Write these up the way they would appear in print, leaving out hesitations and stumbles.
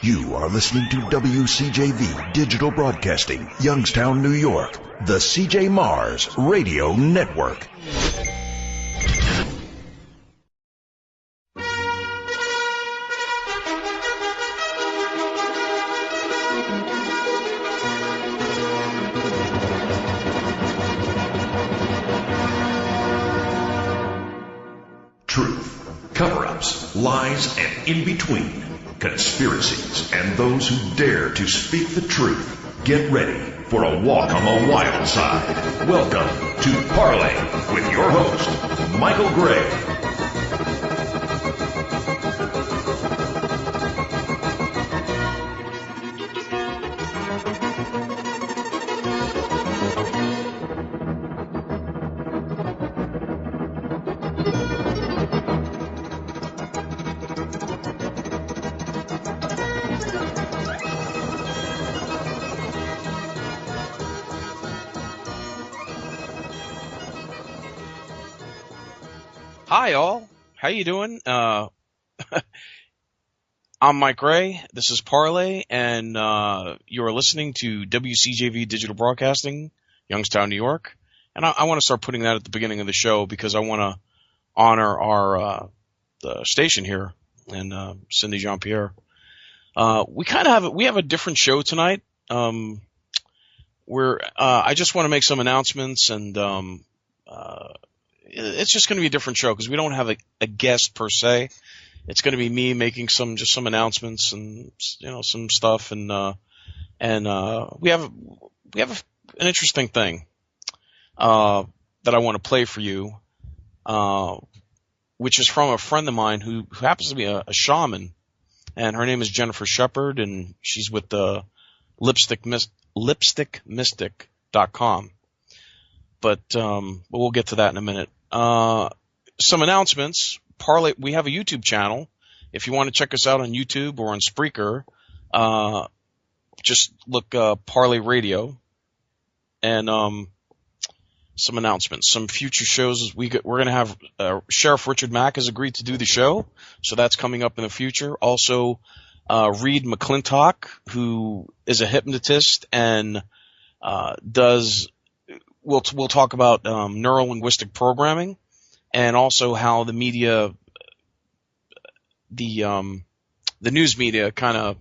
You are listening to WCJV Digital Broadcasting, Youngstown, New York, the CJ Mars Radio Network. Truth, cover-ups, lies, and in-between. Conspiracies, and those who dare to speak the truth. Get ready for a walk on the wild side. Welcome to Parlay with your host, Michael Gray. Hi all, how you doing? I'm Mike Gray, this is Parlay, and you're listening to WCJV Digital Broadcasting, Youngstown, New York. And I want to start putting that at the beginning of the show because I want to honor our the station here and Cindy Jean-Pierre. We have a different show tonight. I just want to make some announcements and it's just going to be a different show because we don't have a guest per se. It's going to be me making some announcements and some stuff and we have an interesting thing that I want to play for you, which is from a friend of mine who happens to be a shaman, and her name is Jennifer Shepard, and she's with the lipstickmystic.com. But we'll get to that in a minute. Some announcements. Parlay, we have a YouTube channel. If you want to check us out on YouTube or on Spreaker, just look Parlay Radio. And some announcements. Some future shows. We're going to have Sheriff Richard Mack has agreed to do the show, so that's coming up in the future. Also, Reed McClintock, who is a hypnotist and does. We'll talk about neuro-linguistic programming and also how the media, the news media kind of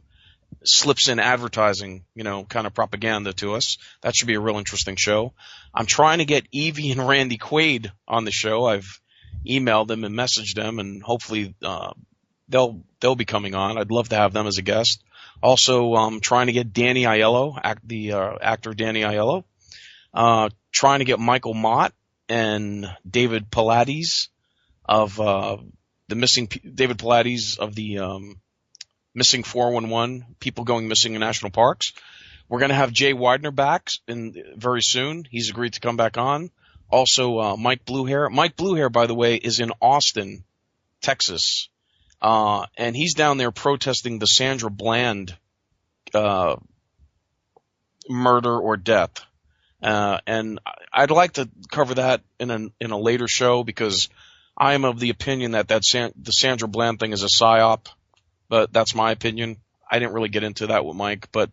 slips in advertising, kind of propaganda to us. That should be a real interesting show. I'm trying to get Evie and Randy Quaid on the show. I've emailed them and messaged them, and hopefully they'll be coming on. I'd love to have them as a guest. Also, I'm trying to get Danny Aiello, the actor Danny Aiello. Trying to get Michael Mott and David Pilates of David Pilates of the Missing 411, people going missing in national parks. We're going to have Jay Widener back very soon. He's agreed to come back on. Also, Mike Bluehair. Mike Bluehair, by the way, is in Austin, Texas, and he's down there protesting the Sandra Bland murder or death. And I'd like to cover that in a later show because I am of the opinion that the Sandra Bland thing is a psyop, but that's my opinion. I didn't really get into that with Mike, but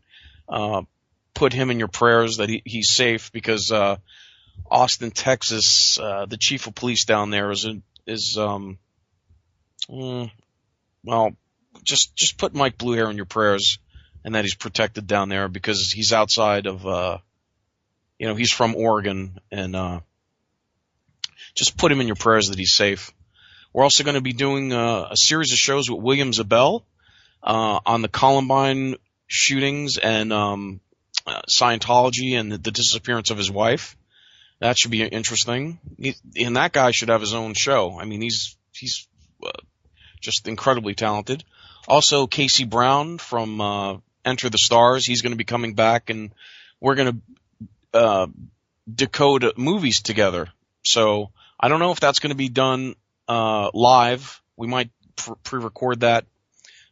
put him in your prayers that he's safe because Austin, Texas, the chief of police down there is just put Mike Bluehair in your prayers and that he's protected down there because he's outside of he's from Oregon, and just put him in your prayers that he's safe. We're also going to be doing a series of shows with William Zabel on the Columbine shootings and Scientology and the disappearance of his wife. That should be interesting. And that guy should have his own show. I mean, he's just incredibly talented. Also, Casey Brown from Enter the Stars. He's going to be coming back, and we're going to decode movies together. So I don't know if that's going to be done live. We might pre-record that,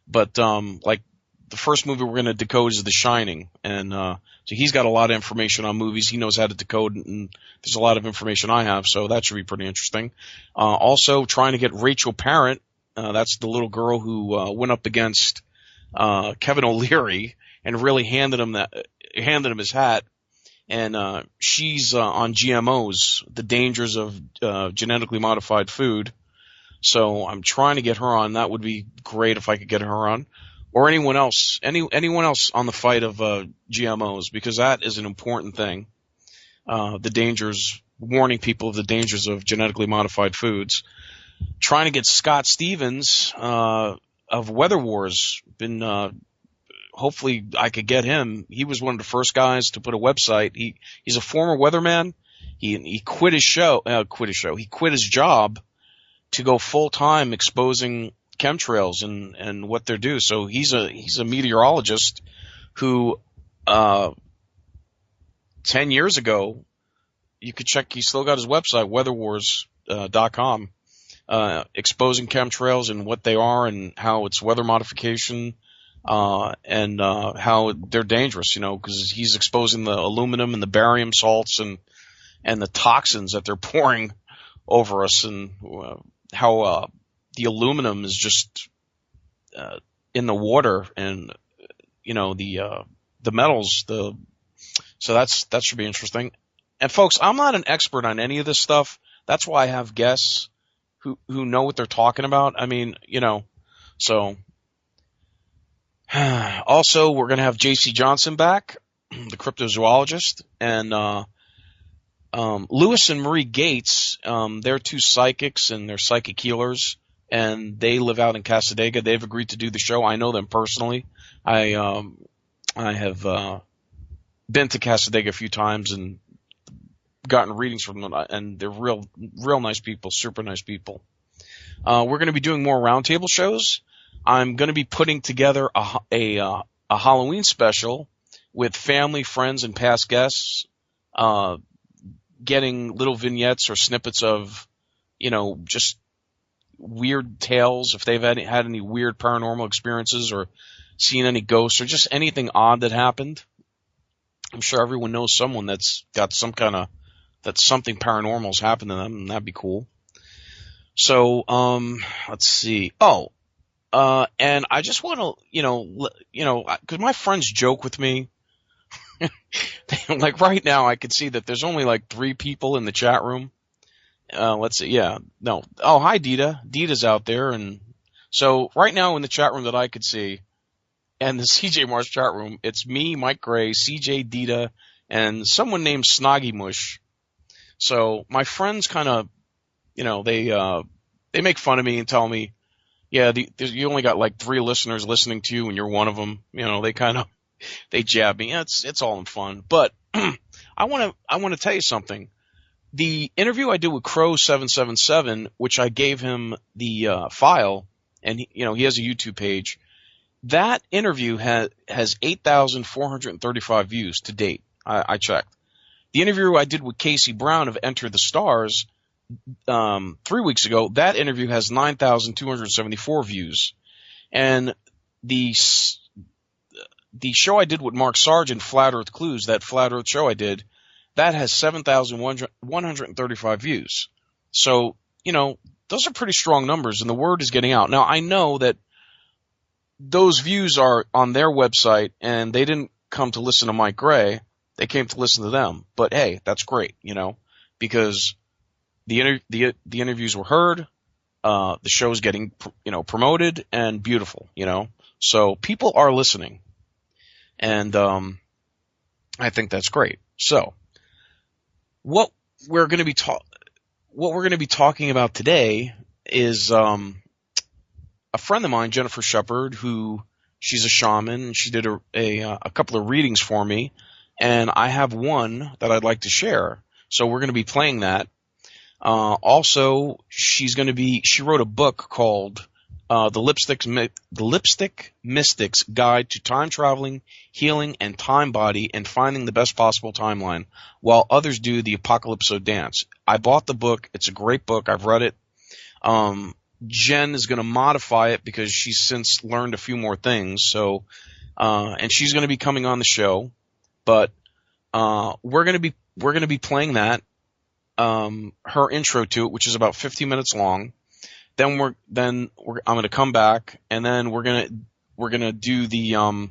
but like the first movie we're going to decode is The Shining, and so he's got a lot of information on movies. He knows how to decode, and there's a lot of information I have, so that should be pretty interesting. Also trying to get Rachel Parent That's the little girl who went up against Kevin O'Leary and really handed him his hat. And she's on GMOs, the dangers of genetically modified food. So I'm trying to get her on. That would be great if I could get her on, or anyone else on the fight of GMOs, because that is an important thing. The dangers, warning people of the dangers of genetically modified foods. Trying to get Scott Stevens of Weather Wars. Hopefully I could get him. He was one of the first guys to put a website. He's a former weatherman. He quit his show. He quit his job to go full time exposing chemtrails and what they're due. So he's a meteorologist who 10 years ago, you could check. He still got his website, weatherwars.com, exposing chemtrails and what they are and how it's weather modification. And how they're dangerous, because he's exposing the aluminum and the barium salts and the toxins that they're pouring over us, and how the aluminum is just in the water, and the metals. So that should be interesting. And folks, I'm not an expert on any of this stuff. That's why I have guests who know what they're talking about. I mean, so. Also, we're going to have J.C. Johnson back, the cryptozoologist, and Lewis and Marie Gates. They're two psychics, and they're psychic healers, and they live out in Casadega. They've agreed to do the show. I know them personally. I have been to Casadega a few times and gotten readings from them, and they're real nice people, super nice people. We're going to be doing more roundtable shows. I'm going to be putting together a Halloween special with family, friends, and past guests, getting little vignettes or snippets of, just weird tales, if they've had any weird paranormal experiences or seen any ghosts or just anything odd that happened. I'm sure everyone knows someone that's got that something paranormal's happened to them, and that'd be cool. So, let's see. And I just want to, because my friends joke with me. Like right now, I could see that there's only like 3 people in the chat room. Let's see. Yeah. No. Oh, hi, Dita. Dita's out there. And so right now in the chat room that I could see, and the CJ Mars chat room, it's me, Mike Gray, CJ, Dita, and someone named Snoggy Mush. So my friends kind of, they make fun of me and tell me, yeah, you only got like 3 listeners listening to you, and you're one of them. They jab me. Yeah, it's all in fun. But I want to tell you something. The interview I did with Crow777, which I gave him the file, and he has a YouTube page. That interview has 8,435 views to date. I checked. The interview I did with Casey Brown of Enter the Stars 3 weeks ago, that interview has 9,274 views. And the show I did with Mark Sargent, Flat Earth Clues, that Flat Earth show I did, that has 7,135 views. So, those are pretty strong numbers, and the word is getting out. Now, I know that those views are on their website, and they didn't come to listen to Mike Gray. They came to listen to them. But hey, that's great, because the interviews were heard, the show's getting, promoted and beautiful, so people are listening, and I think that's great. So what we're going to be talking about today is a friend of mine, Jennifer Shepard, who she's a shaman, and she did a couple of readings for me, and I have one that I'd like to share. So we're going to be playing that. Also, she wrote a book called The Lipstick Mystic's Guide to Time Traveling, Healing, and Time Body, and Finding the Best Possible Timeline, while others do the Apocalypso dance. I bought the book. It's a great book. I've read it. Jen is going to modify it because she's since learned a few more things. So, and she's going to be coming on the show, but we're going to be playing that. Her intro to it, which is about 15 minutes long. I'm gonna come back, and then we're gonna do the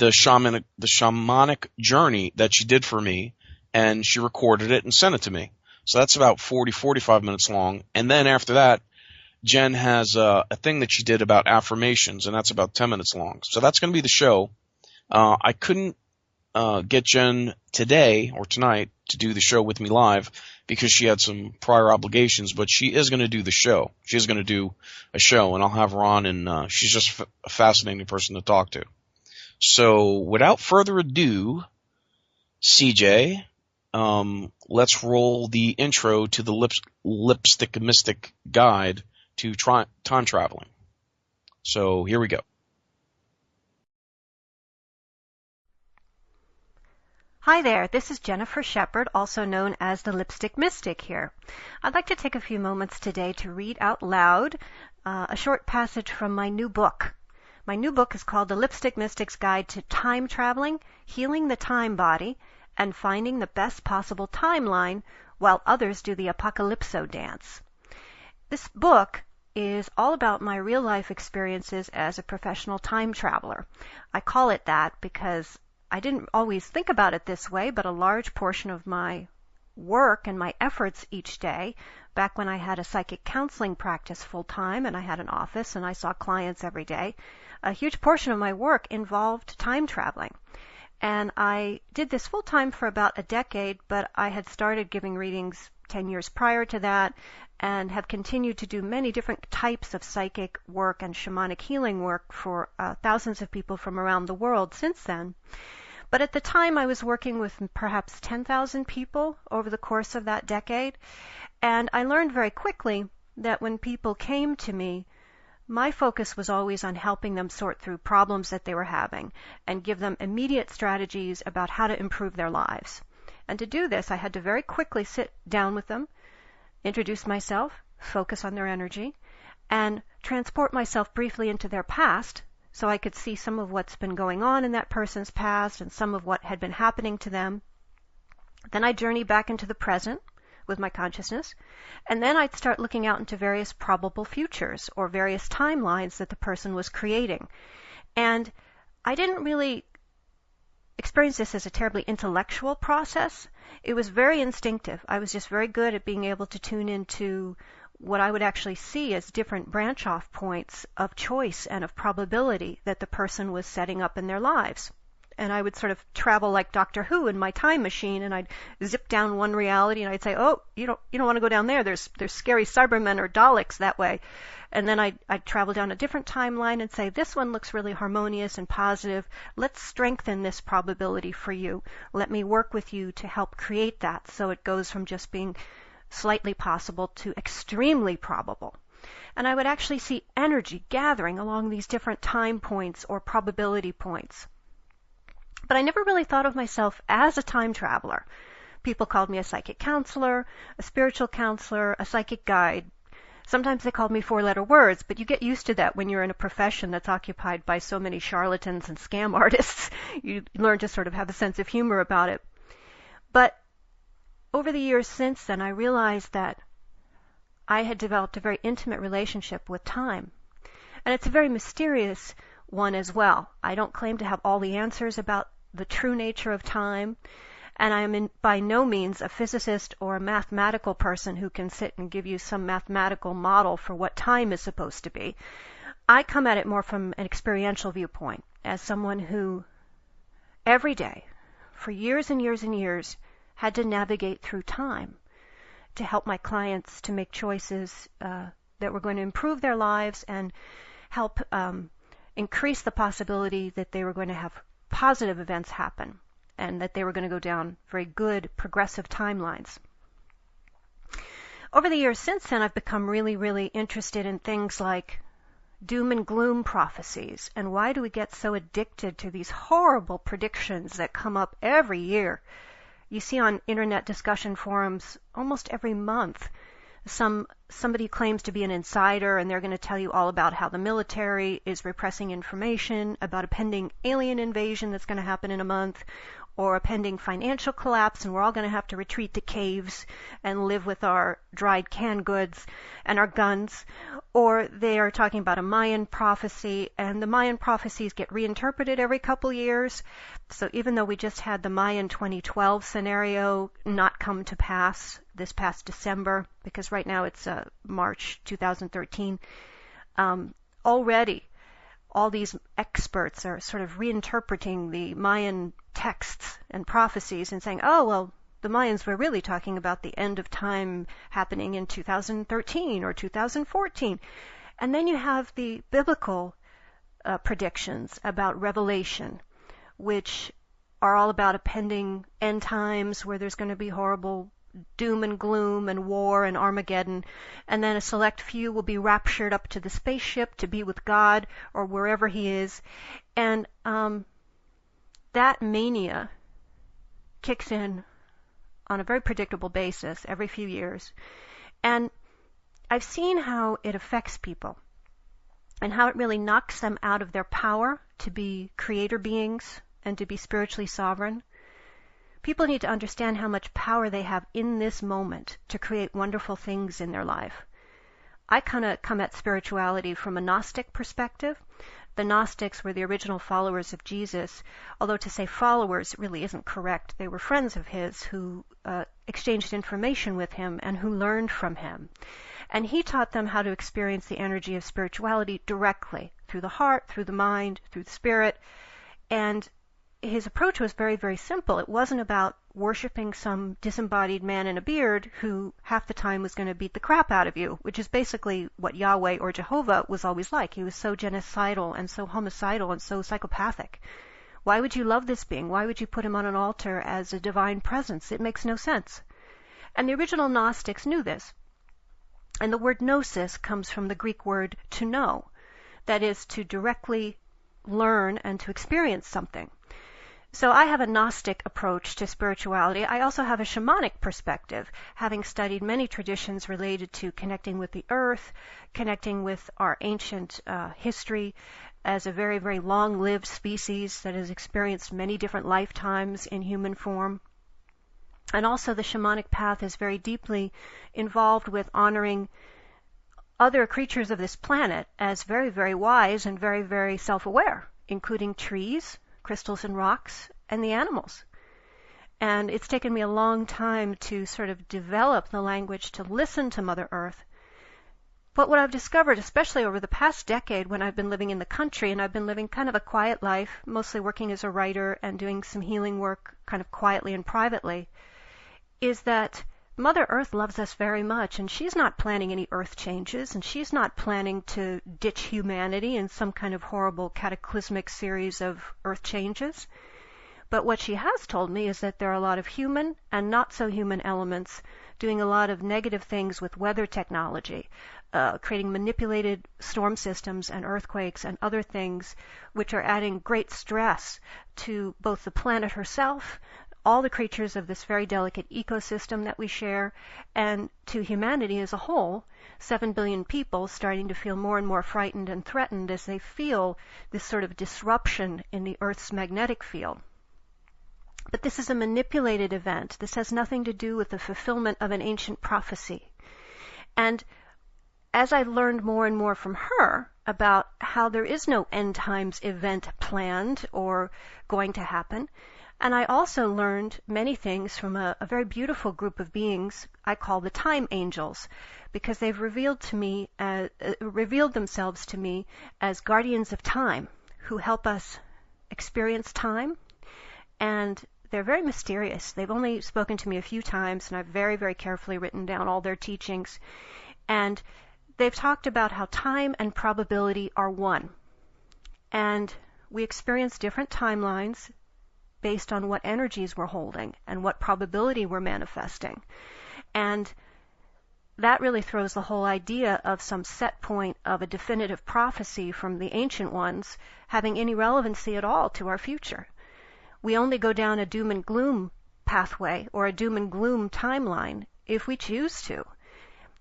shamanic journey that she did for me, and she recorded it and sent it to me. So that's about 45 minutes long. And then after that, Jen has a thing that she did about affirmations, and that's about 10 minutes long. So that's going to be the show. I couldn't get Jen today or tonight to do the show with me live because she had some prior obligations, but she is going to do the show. She is going to do a show, and I'll have her on, and she's just a fascinating person to talk to. So without further ado, CJ, let's roll the intro to the Lipstick Mystic Guide to time traveling. So here we go. Hi there, this is Jennifer Shepard, also known as the Lipstick Mystic here. I'd like to take a few moments today to read out loud a short passage from my new book. My new book is called The Lipstick Mystic's Guide to Time Traveling, Healing the Time Body, and Finding the Best Possible Timeline while others do the Apocalypso dance. This book is all about my real-life experiences as a professional time traveler. I call it that because I didn't always think about it this way, but a large portion of my work and my efforts each day, back when I had a psychic counseling practice full-time and I had an office and I saw clients every day, a huge portion of my work involved time traveling. And I did this full-time for about a decade, but I had started giving readings 10 years prior to that and have continued to do many different types of psychic work and shamanic healing work for thousands of people from around the world since then. But at the time, I was working with perhaps 10,000 people over the course of that decade, and I learned very quickly that when people came to me, my focus was always on helping them sort through problems that they were having and give them immediate strategies about how to improve their lives. And to do this, I had to very quickly sit down with them, introduce myself, focus on their energy, and transport myself briefly into their past so I could see some of what's been going on in that person's past and some of what had been happening to them. Then I'd journey back into the present with my consciousness, and then I'd start looking out into various probable futures or various timelines that the person was creating. And I didn't really experience this as a terribly intellectual process. It was very instinctive. I was just very good at being able to tune into what I would actually see as different branch-off points of choice and of probability that the person was setting up in their lives. And I would sort of travel like Doctor Who in my time machine, and I'd zip down one reality, and I'd say, "Oh, you don't want to go down there. There's scary Cybermen or Daleks that way." And then I'd travel down a different timeline and say, "This one looks really harmonious and positive. Let's strengthen this probability for you. Let me work with you to help create that so it goes from just being slightly possible to extremely probable." And I would actually see energy gathering along these different time points or probability points. But I never really thought of myself as a time traveler. People called me a psychic counselor, a spiritual counselor, a psychic guide. Sometimes they called me four-letter words, but you get used to that when you're in a profession that's occupied by so many charlatans and scam artists. You learn to sort of have a sense of humor about it. But over the years since then, I realized that I had developed a very intimate relationship with time. And it's a very mysterious one as well. I don't claim to have all the answers about the true nature of time, and I am by no means a physicist or a mathematical person who can sit and give you some mathematical model for what time is supposed to be. I come at it more from an experiential viewpoint, as someone who every day, for years and years and years, had to navigate through time to help my clients to make choices that were going to improve their lives and help increase the possibility that they were going to have positive events happen and that they were going to go down very good, progressive timelines. Over the years since then, I've become really, really interested in things like doom and gloom prophecies, and why do we get so addicted to these horrible predictions that come up every year? You see on internet discussion forums almost every month somebody claims to be an insider, and they're going to tell you all about how the military is repressing information about a pending alien invasion that's going to happen in a month, or a pending financial collapse, and we're all going to have to retreat to caves and live with our dried canned goods and our guns. Or they are talking about a Mayan prophecy, and the Mayan prophecies get reinterpreted every couple years. So even though we just had the Mayan 2012 scenario not come to pass this past December, because right now it's March 2013, already all these experts are sort of reinterpreting the Mayan texts and prophecies and saying, oh, well, the Mayans were really talking about the end of time happening in 2013 or 2014. And then you have the biblical predictions about Revelation, which are all about a pending end times where there's going to be horrible doom and gloom and war and Armageddon, and then a select few will be raptured up to the spaceship to be with God or wherever he is. And that mania kicks in on a very predictable basis every few years. And I've seen how it affects people and how it really knocks them out of their power to be creator beings and to be spiritually sovereign. People need to understand how much power they have in this moment to create wonderful things in their life. I kind of come at spirituality from a Gnostic perspective. The Gnostics were the original followers of Jesus, although to say followers really isn't correct. They were friends of his who exchanged information with him and who learned from him. And he taught them how to experience the energy of spirituality directly, through the heart, through the mind, through the spirit. And his approach was very, very simple. It wasn't about worshiping some disembodied man in a beard who half the time was going to beat the crap out of you, which is basically what Yahweh or Jehovah was always like. He was so genocidal and so homicidal and so psychopathic. Why would you love this being? Why would you put him on an altar as a divine presence? It makes no sense. And the original Gnostics knew this. And the word gnosis comes from the Greek word to know. That is, to directly learn and to experience something. So I have a Gnostic approach to spirituality. I also have a shamanic perspective, having studied many traditions related to connecting with the earth, connecting with our ancient history as a very, very long-lived species that has experienced many different lifetimes in human form. And also the shamanic path is very deeply involved with honoring other creatures of this planet as very, very wise and very, very self-aware, including trees, crystals and rocks, and the animals. And it's taken me a long time to sort of develop the language to listen to Mother Earth. But what I've discovered, especially over the past decade when I've been living in the country, and I've been living kind of a quiet life, mostly working as a writer and doing some healing work kind of quietly and privately, is that Mother Earth loves us very much, and she's not planning any earth changes, and she's not planning to ditch humanity in some kind of horrible cataclysmic series of earth changes. But what she has told me is that there are a lot of human and not so human elements doing a lot of negative things with weather technology, creating manipulated storm systems and earthquakes and other things which are adding great stress to both the planet herself, all the creatures of this very delicate ecosystem that we share, and to humanity as a whole, 7 billion people starting to feel more and more frightened and threatened as they feel this sort of disruption in the Earth's magnetic field. But this is a manipulated event. This has nothing to do with the fulfillment of an ancient prophecy. And as I learned more and more from her about how there is no end times event planned or going to happen, and I also learned many things from a very beautiful group of beings I call the time angels, because they've revealed themselves to me as guardians of time who help us experience time. And they're very mysterious. They've only spoken to me a few times, and I've very, very carefully written down all their teachings. And they've talked about how time and probability are one. And we experience different timelines based on what energies we're holding and what probability we're manifesting. And that really throws the whole idea of some set point of a definitive prophecy from the ancient ones having any relevancy at all to our future. We only go down a doom and gloom pathway or a doom and gloom timeline if we choose to.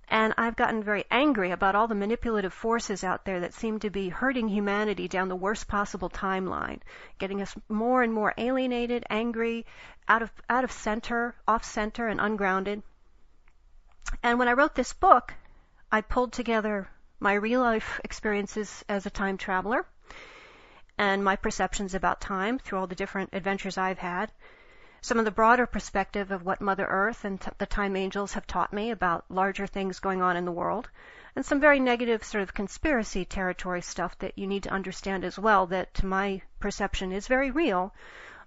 And I've gotten very angry about all the manipulative forces out there that seem to be hurting humanity down the worst possible timeline, getting us more and more alienated, angry, out of center, off center, and ungrounded. And when I wrote this book, I pulled together my real life experiences as a time traveler and my perceptions about time through all the different adventures I've had, some of the broader perspective of what Mother Earth and the time angels have taught me about larger things going on in the world, and some very negative sort of conspiracy territory stuff that you need to understand as well, that to my perception is very real,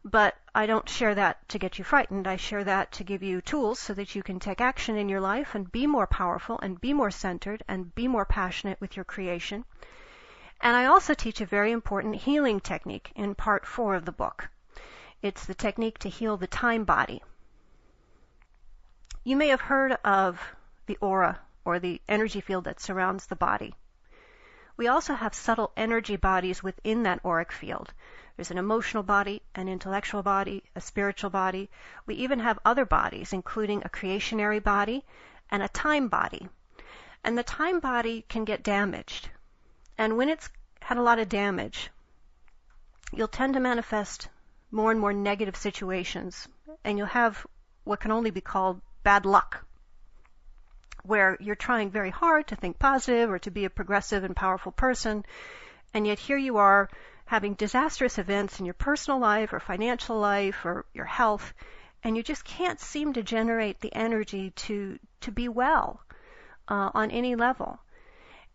but I don't share that to get you frightened. I share that to give you tools so that you can take action in your life and be more powerful and be more centered and be more passionate with your creation. And I also teach a very important healing technique in part 4 of the book. It's the technique to heal the time body. You may have heard of the aura, or the energy field that surrounds the body. We also have subtle energy bodies within that auric field. There's an emotional body, an intellectual body, a spiritual body. We even have other bodies, including a creationary body and a time body. And the time body can get damaged. And when it's had a lot of damage, you'll tend to manifest more and more negative situations, and you'll have what can only be called bad luck, where you're trying very hard to think positive or to be a progressive and powerful person, and yet here you are having disastrous events in your personal life or financial life or your health, and you just can't seem to generate the energy to be well on any level.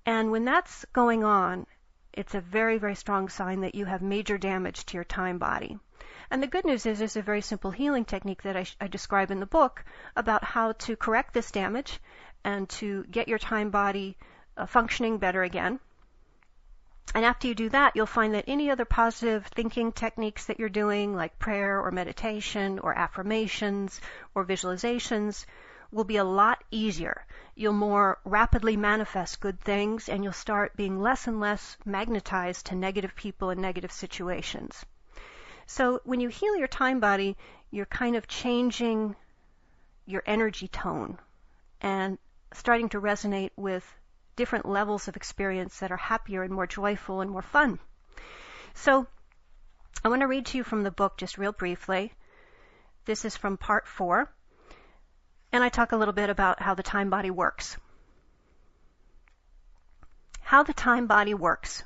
And when that's going on, it's a very, very strong sign that you have major damage to your time body. And the good news is there's a very simple healing technique that I describe in the book about how to correct this damage and to get your time body functioning better again. And after you do that, you'll find that any other positive thinking techniques that you're doing, like prayer or meditation or affirmations or visualizations, will be a lot easier. You'll more rapidly manifest good things, and you'll start being less and less magnetized to negative people and negative situations. So when you heal your time body, you're kind of changing your energy tone and starting to resonate with different levels of experience that are happier and more joyful and more fun. So I want to read to you from the book just real briefly. This is from part 4, and I talk a little bit about how the time body works. How the time body works.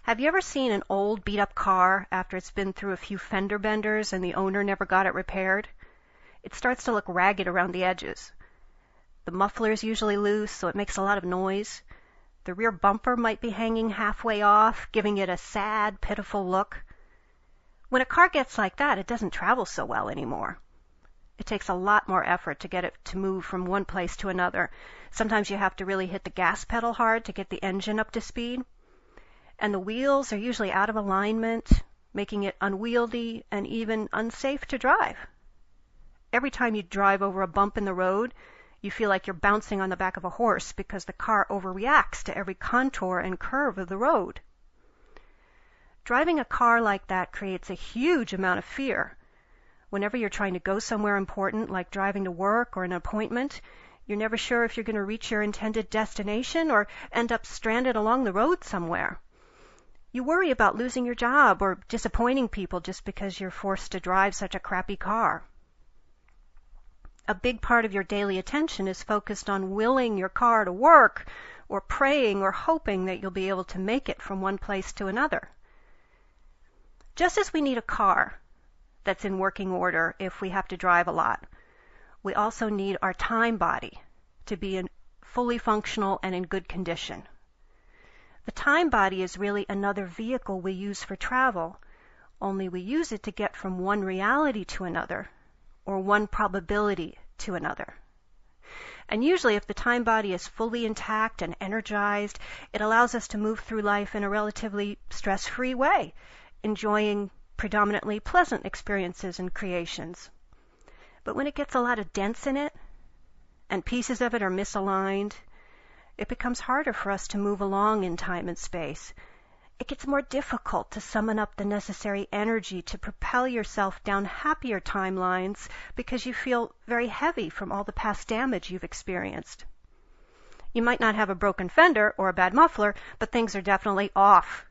Have you ever seen an old beat-up car after it's been through a few fender benders and the owner never got it repaired? It starts to look ragged around the edges. The muffler is usually loose, so it makes a lot of noise. The rear bumper might be hanging halfway off, giving it a sad, pitiful look. When a car gets like that, it doesn't travel so well anymore. It takes a lot more effort to get it to move from one place to another. Sometimes you have to really hit the gas pedal hard to get the engine up to speed. And the wheels are usually out of alignment, making it unwieldy and even unsafe to drive. Every time you drive over a bump in the road, you feel like you're bouncing on the back of a horse because the car overreacts to every contour and curve of the road. Driving a car like that creates a huge amount of fear. Whenever you're trying to go somewhere important, like driving to work or an appointment, you're never sure if you're going to reach your intended destination or end up stranded along the road somewhere. You worry about losing your job or disappointing people just because you're forced to drive such a crappy car. A big part of your daily attention is focused on willing your car to work or praying or hoping that you'll be able to make it from one place to another. Just as we need a car that's in working order if we have to drive a lot, we also need our time body to be fully functional and in good condition. The time body is really another vehicle we use for travel, only we use it to get from one reality to another, or one probability to another. And usually if the time body is fully intact and energized, it allows us to move through life in a relatively stress-free way, enjoying predominantly pleasant experiences and creations. But when it gets a lot of dents in it, and pieces of it are misaligned, it becomes harder for us to move along in time and space. It gets more difficult to summon up the necessary energy to propel yourself down happier timelines because you feel very heavy from all the past damage you've experienced. You might not have a broken fender or a bad muffler, but things are definitely off.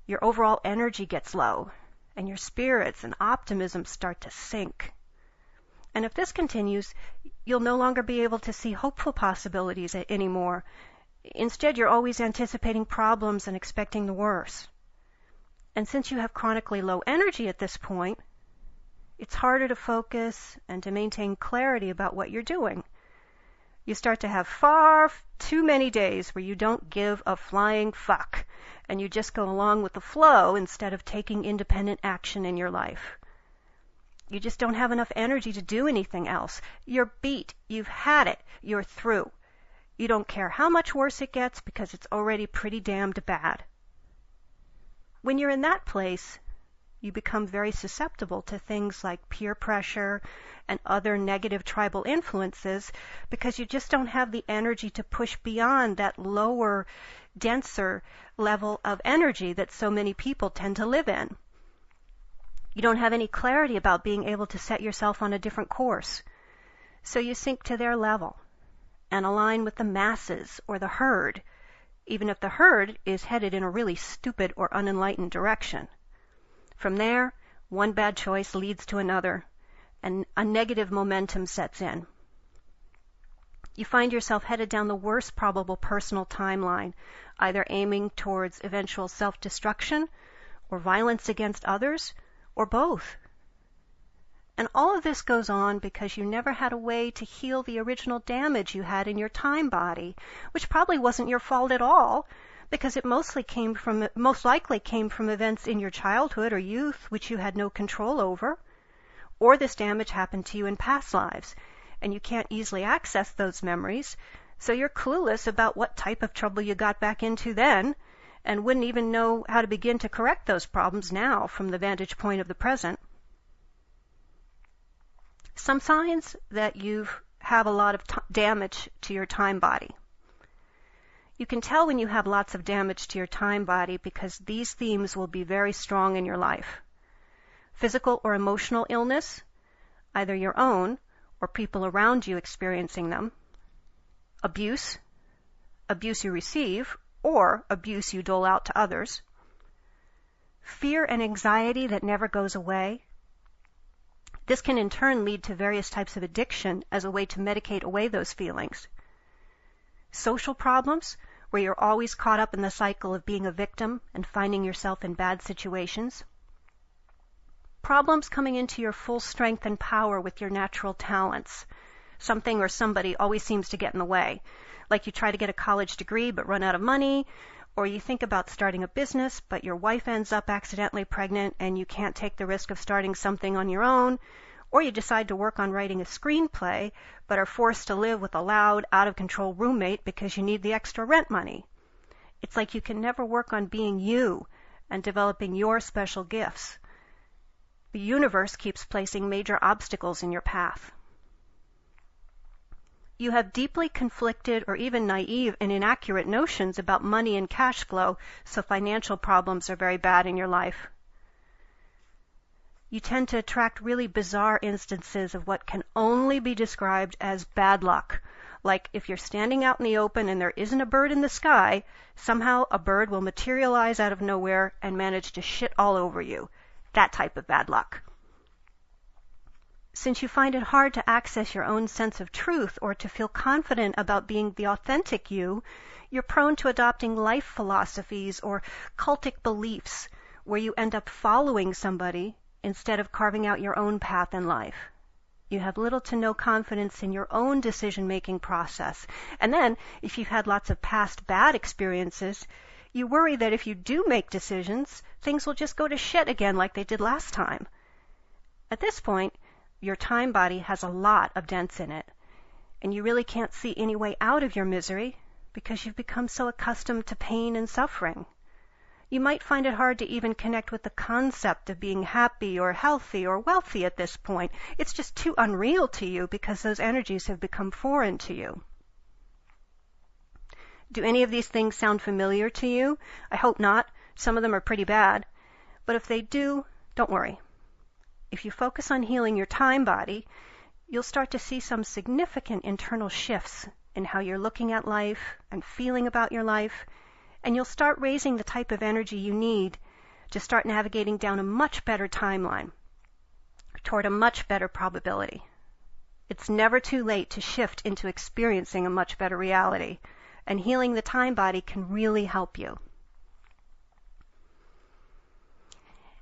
Your overall energy gets low, and your spirits and optimism start to sink. And if this continues, you'll no longer be able to see hopeful possibilities anymore. Instead, you're always anticipating problems and expecting the worst. And since you have chronically low energy at this point, it's harder to focus and to maintain clarity about what you're doing. You start to have far too many days where you don't give a flying fuck, and you just go along with the flow instead of taking independent action in your life. You just don't have enough energy to do anything else. You're beat. You've had it. You're through. You don't care how much worse it gets because it's already pretty damned bad. When you're in that place, you become very susceptible to things like peer pressure and other negative tribal influences because you just don't have the energy to push beyond that lower, denser level of energy that so many people tend to live in. You don't have any clarity about being able to set yourself on a different course. So you sink to their level and align with the masses or the herd, even if the herd is headed in a really stupid or unenlightened direction. From there, one bad choice leads to another, and a negative momentum sets in. You find yourself headed down the worst probable personal timeline, either aiming towards eventual self-destruction or violence against others, or both. And all of this goes on because you never had a way to heal the original damage you had in your time body, which probably wasn't your fault at all, because it most likely came from events in your childhood or youth which you had no control over, or this damage happened to you in past lives, and you can't easily access those memories, so you're clueless about what type of trouble you got back into then, and wouldn't even know how to begin to correct those problems now from the vantage point of the present. Some signs that you have a lot of damage to your time body. You can tell when you have lots of damage to your time body because these themes will be very strong in your life. Physical or emotional illness, either your own or people around you experiencing them. Abuse you receive, or abuse you dole out to others. Fear and anxiety that never goes away. This can in turn lead to various types of addiction as a way to medicate away those feelings. Social problems, where you're always caught up in the cycle of being a victim and finding yourself in bad situations. Problems coming into your full strength and power with your natural talents. Something or somebody always seems to get in the way, like you try to get a college degree but run out of money, or you think about starting a business, but your wife ends up accidentally pregnant and you can't take the risk of starting something on your own, or you decide to work on writing a screenplay, but are forced to live with a loud, out-of-control roommate because you need the extra rent money. It's like you can never work on being you and developing your special gifts. The universe keeps placing major obstacles in your path. You have deeply conflicted or even naive and inaccurate notions about money and cash flow, so financial problems are very bad in your life. You tend to attract really bizarre instances of what can only be described as bad luck. Like if you're standing out in the open and there isn't a bird in the sky, somehow a bird will materialize out of nowhere and manage to shit all over you. That type of bad luck. Since you find it hard to access your own sense of truth or to feel confident about being the authentic you, you're prone to adopting life philosophies or cultic beliefs where you end up following somebody instead of carving out your own path in life. You have little to no confidence in your own decision-making process. And then, if you've had lots of past bad experiences, you worry that if you do make decisions, things will just go to shit again like they did last time. At this point, your time body has a lot of dents in it, and you really can't see any way out of your misery because you've become so accustomed to pain and suffering. You might find it hard to even connect with the concept of being happy or healthy or wealthy at this point. It's just too unreal to you because those energies have become foreign to you. Do any of these things sound familiar to you? I hope not. Some of them are pretty bad. But if they do, don't worry. If you focus on healing your time body, you'll start to see some significant internal shifts in how you're looking at life and feeling about your life, and you'll start raising the type of energy you need to start navigating down a much better timeline toward a much better probability. It's never too late to shift into experiencing a much better reality, and healing the time body can really help you.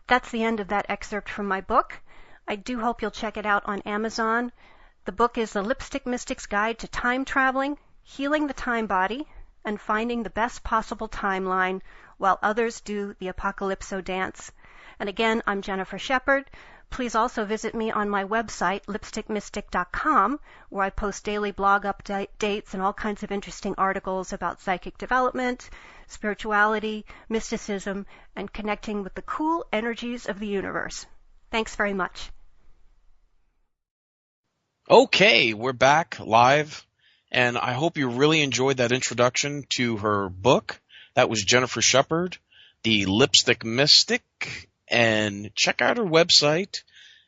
That's the end of that excerpt from my book. I do hope you'll check it out on Amazon. The book is The Lipstick Mystic's Guide to Time Traveling, Healing the Time Body, and Finding the Best Possible Timeline While Others Do the Apocalypso Dance. And again, I'm Jennifer Shepard. Please also visit me on my website, lipstickmystic.com, where I post daily blog updates and all kinds of interesting articles about psychic development, spirituality, mysticism, and connecting with the cool energies of the universe. Thanks very much. Okay, we're back live, and I hope you really enjoyed that introduction to her book. That was Jennifer Shepard, The Lipstick Mystic, and check out her website,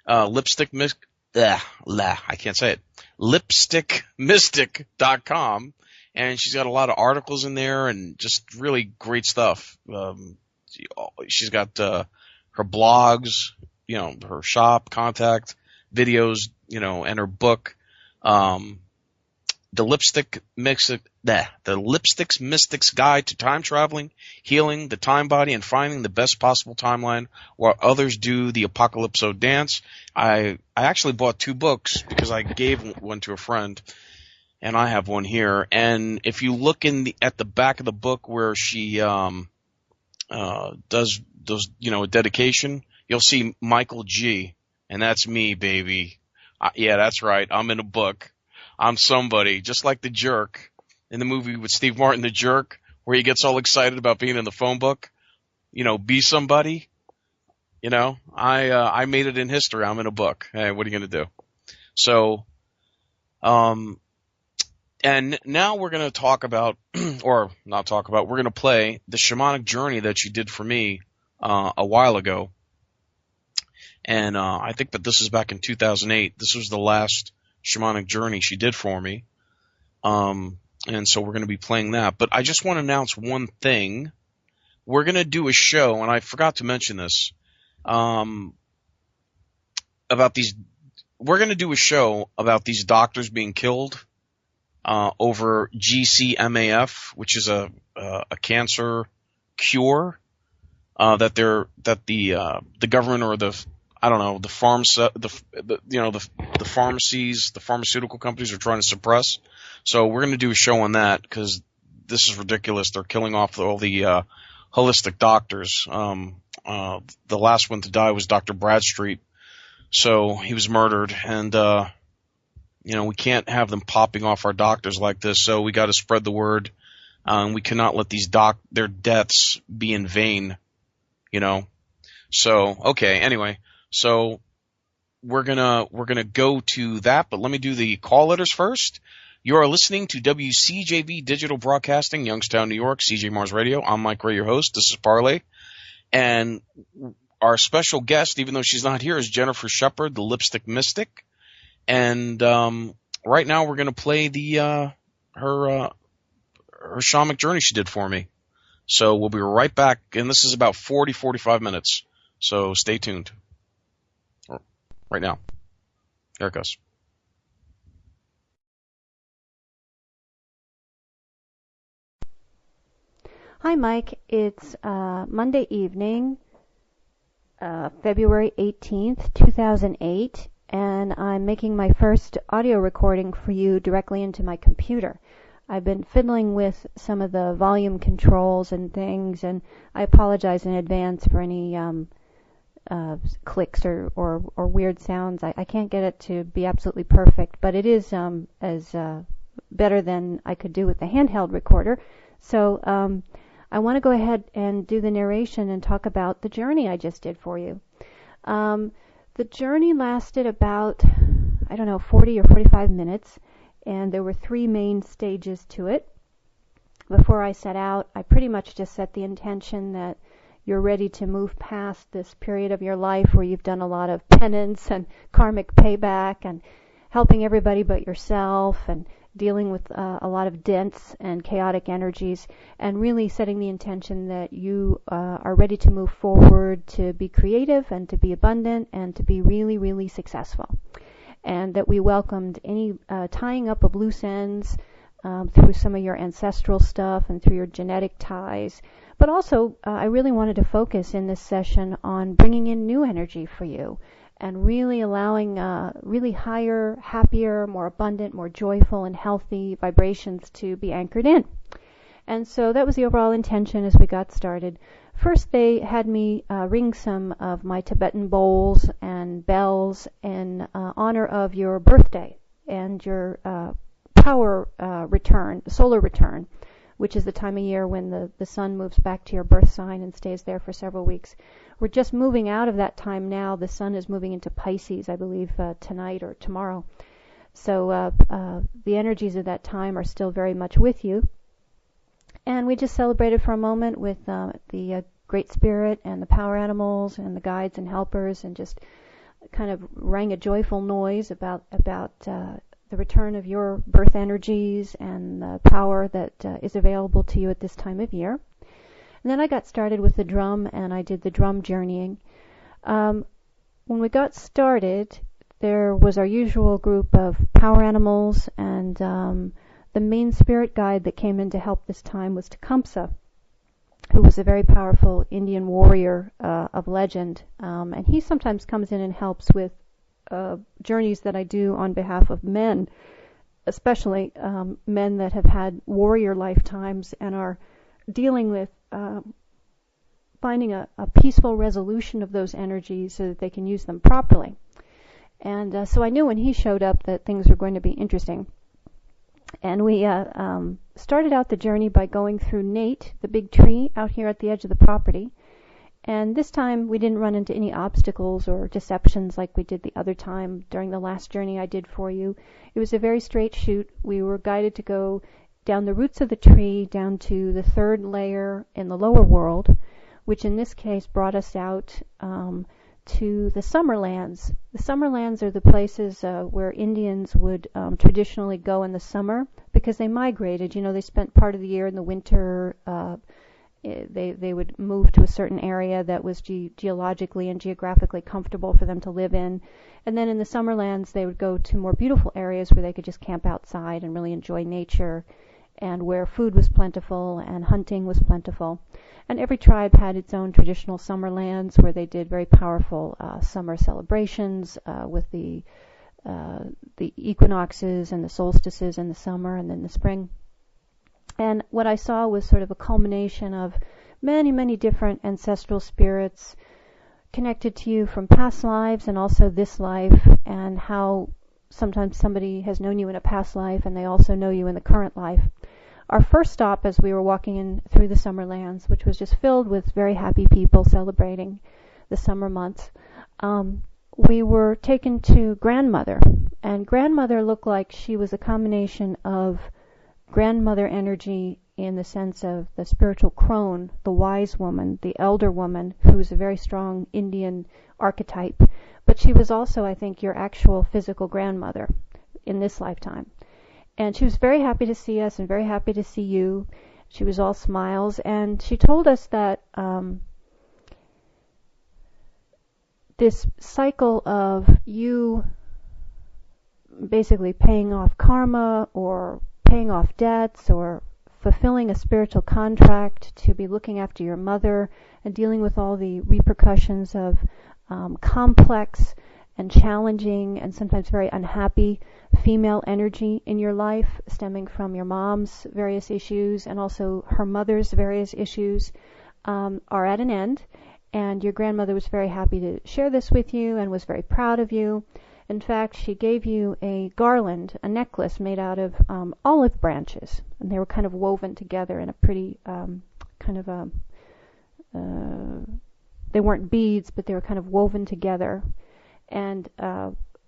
lipstickmystic.com, and she's got a lot of articles in there and just really great stuff. She's got her blogs, her shop, contact, videos, and her book, The Lipstick's Mystic's Guide to Time Traveling, Healing the Time Body, and Finding the Best Possible Timeline While Others Do the Apocalypso Dance. I actually bought 2 books because I gave one to a friend, and I have one here. And if you look at the back of the book where she does a dedication, you'll see Michael G, and that's me, baby. Yeah, that's right. I'm in a book. I'm somebody, just like the jerk in the movie with Steve Martin, The Jerk, where he gets all excited about being in the phone book. Be somebody. I made it in history. I'm in a book. Hey, what are you going to do? So, and now we're going to talk about, or not talk about, we're going to play the Shamanic Journey that she did for me a while ago. And I think that this is back in 2008. This was the last Shamanic Journey she did for me. And so we're going to be playing that. But I just want to announce one thing. We're going to do a show, and I forgot to mention this, about these. We're going to do a show about these doctors being killed over GCMAF, which is a cancer cure that the government or the pharmacies, the pharmaceutical companies are trying to suppress. So we're going to do a show on that because this is ridiculous. They're killing off all the holistic doctors. The last one to die was Dr. Bradstreet. So he was murdered, and we can't have them popping off our doctors like this. So we got to spread the word. We cannot let their deaths be in vain. So okay. Anyway. So we're gonna go to that, but let me do the call letters first. You are listening to WCJV Digital Broadcasting, Youngstown, New York, CJ Mars Radio. I'm Mike Ray, your host. This is Parlay, and our special guest, even though she's not here, is Jennifer Shepard, the Lipstick Mystic. And right now we're gonna play her Shamanic Journey she did for me. So we'll be right back, and this is about 45 minutes. So stay tuned. Right now. Here it goes. Hi, Mike. It's Monday evening, February 18th, 2008, and I'm making my first audio recording for you directly into my computer. I've been fiddling with some of the volume controls and things, and I apologize in advance for any clicks or weird sounds. I can't get it to be absolutely perfect, but it is as better than I could do with the handheld recorder. So I want to go ahead and do the narration and talk about the journey I just did for you. The journey lasted about, 40 or 45 minutes, and there were 3 main stages to it. Before I set out, I pretty much just set the intention that you're ready to move past this period of your life where you've done a lot of penance and karmic payback and helping everybody but yourself and dealing with a lot of dense and chaotic energies, and really setting the intention that you are ready to move forward, to be creative and to be abundant and to be really, really successful. And that we welcomed any tying up of loose ends through some of your ancestral stuff and through your genetic ties. But also, I really wanted to focus in this session on bringing in new energy for you and really allowing really higher, happier, more abundant, more joyful and healthy vibrations to be anchored in. And so that was the overall intention as we got started. First, they had me ring some of my Tibetan bowls and bells in honor of your birthday and your power return, solar return, which is the time of year when the sun moves back to your birth sign and stays there for several weeks. We're just moving out of that time now. The sun is moving into Pisces, I believe, tonight or tomorrow. So the energies of that time are still very much with you. And we just celebrated for a moment with the Great Spirit and the power animals and the guides and helpers, and just kind of rang a joyful noise about the return of your birth energies and the power that is available to you at this time of year. And then I got started with the drum, and I did the drum journeying. When we got started, there was our usual group of power animals, and the main spirit guide that came in to help this time was Tecumseh, who was a very powerful Indian warrior of legend. And he sometimes comes in and helps with journeys that I do on behalf of men, especially men that have had warrior lifetimes and are dealing with finding a peaceful resolution of those energies so that they can use them properly. And so I knew when he showed up that things were going to be interesting. And we started out the journey by going through Nate, the big tree out here at the edge of the property. And this time we didn't run into any obstacles or deceptions like we did the other time during the last journey I did for you. It was a very straight shoot. We were guided to go down the roots of the tree down to the third layer in the lower world, which in this case brought us out to the Summerlands. The Summerlands are the places where Indians would traditionally go in the summer because they migrated. You know, they spent part of the year in the winter. They would move to a certain area that was geologically and geographically comfortable for them to live in. And then in the Summerlands, they would go to more beautiful areas where they could just camp outside and really enjoy nature, and where food was plentiful and hunting was plentiful. And every tribe had its own traditional Summerlands where they did very powerful summer celebrations with the equinoxes and the solstices in the summer and then the spring. And what I saw was sort of a culmination of many, many different ancestral spirits connected to you from past lives and also this life, and how sometimes somebody has known you in a past life and they also know you in the current life. Our first stop as we were walking in through the Summerlands, which was just filled with very happy people celebrating the summer months, we were taken to Grandmother. And Grandmother looked like she was a combination of grandmother energy in the sense of the spiritual crone, the wise woman, the elder woman, who was a very strong Indian archetype. But she was also, I think, your actual physical grandmother in this lifetime. And she was very happy to see us and very happy to see you. She was all smiles, and she told us that this cycle of you basically paying off karma or paying off debts or fulfilling a spiritual contract to be looking after your mother and dealing with all the repercussions of complex and challenging and sometimes very unhappy female energy in your life, stemming from your mom's various issues and also her mother's various issues, are at an end. And your grandmother was very happy to share this with you and was very proud of you. In fact, she gave you a garland, a necklace made out of olive branches, and they were kind of woven together in a pretty they weren't beads, but they were kind of woven together. And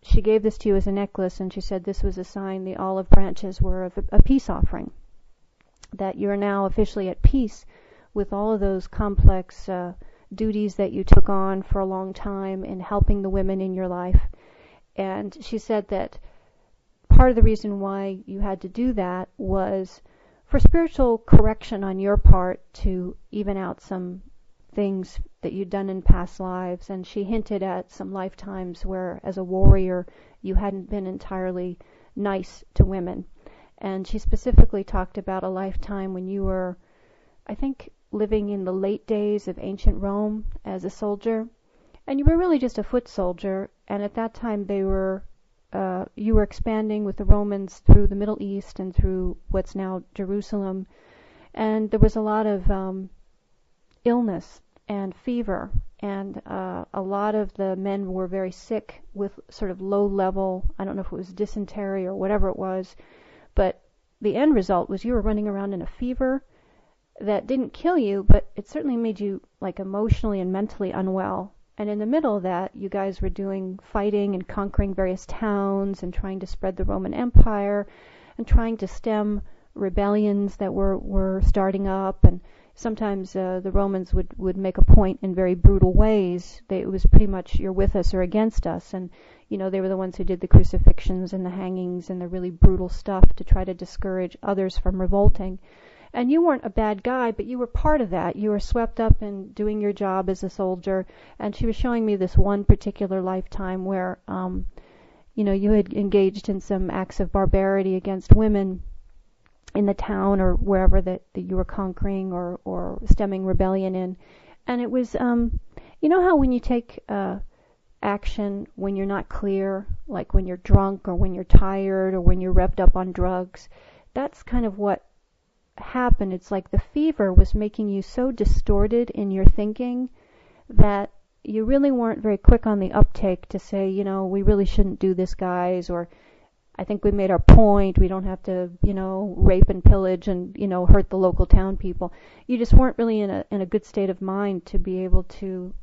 she gave this to you as a necklace, and she said this was a sign the olive branches were a peace offering, that you're now officially at peace with all of those complex duties that you took on for a long time in helping the women in your life. And she said that part of the reason why you had to do that was for spiritual correction on your part to even out some things that you'd done in past lives. And she hinted at some lifetimes where, as a warrior, you hadn't been entirely nice to women. And she specifically talked about a lifetime when you were, I think, living in the late days of ancient Rome as a soldier. And you were really just a foot soldier. And at that time, you were expanding with the Romans through the Middle East and through what's now Jerusalem. And there was a lot of illness and fever. And a lot of the men were very sick with sort of low level, I don't know if it was dysentery or whatever it was, but the end result was you were running around in a fever that didn't kill you, but it certainly made you like emotionally and mentally unwell. And in the middle of that, you guys were doing fighting and conquering various towns and trying to spread the Roman Empire and trying to stem rebellions that were starting up. And sometimes the Romans would make a point in very brutal ways. It was pretty much you're with us or against us. And, you know, they were the ones who did the crucifixions and the hangings and the really brutal stuff to try to discourage others from revolting. And you weren't a bad guy, but you were part of that. You were swept up in doing your job as a soldier. And she was showing me this one particular lifetime where, you had engaged in some acts of barbarity against women in the town or wherever that you were conquering or stemming rebellion in. And it was, you know how when you take action when you're not clear, like when you're drunk or when you're tired or when you're revved up on drugs, that's kind of what happened. It's like the fever was making you so distorted in your thinking that you really weren't very quick on the uptake to say, we really shouldn't do this, guys, or I think we made our point. We don't have to, rape and pillage and, hurt the local town people. You just weren't really in a good state of mind to be able to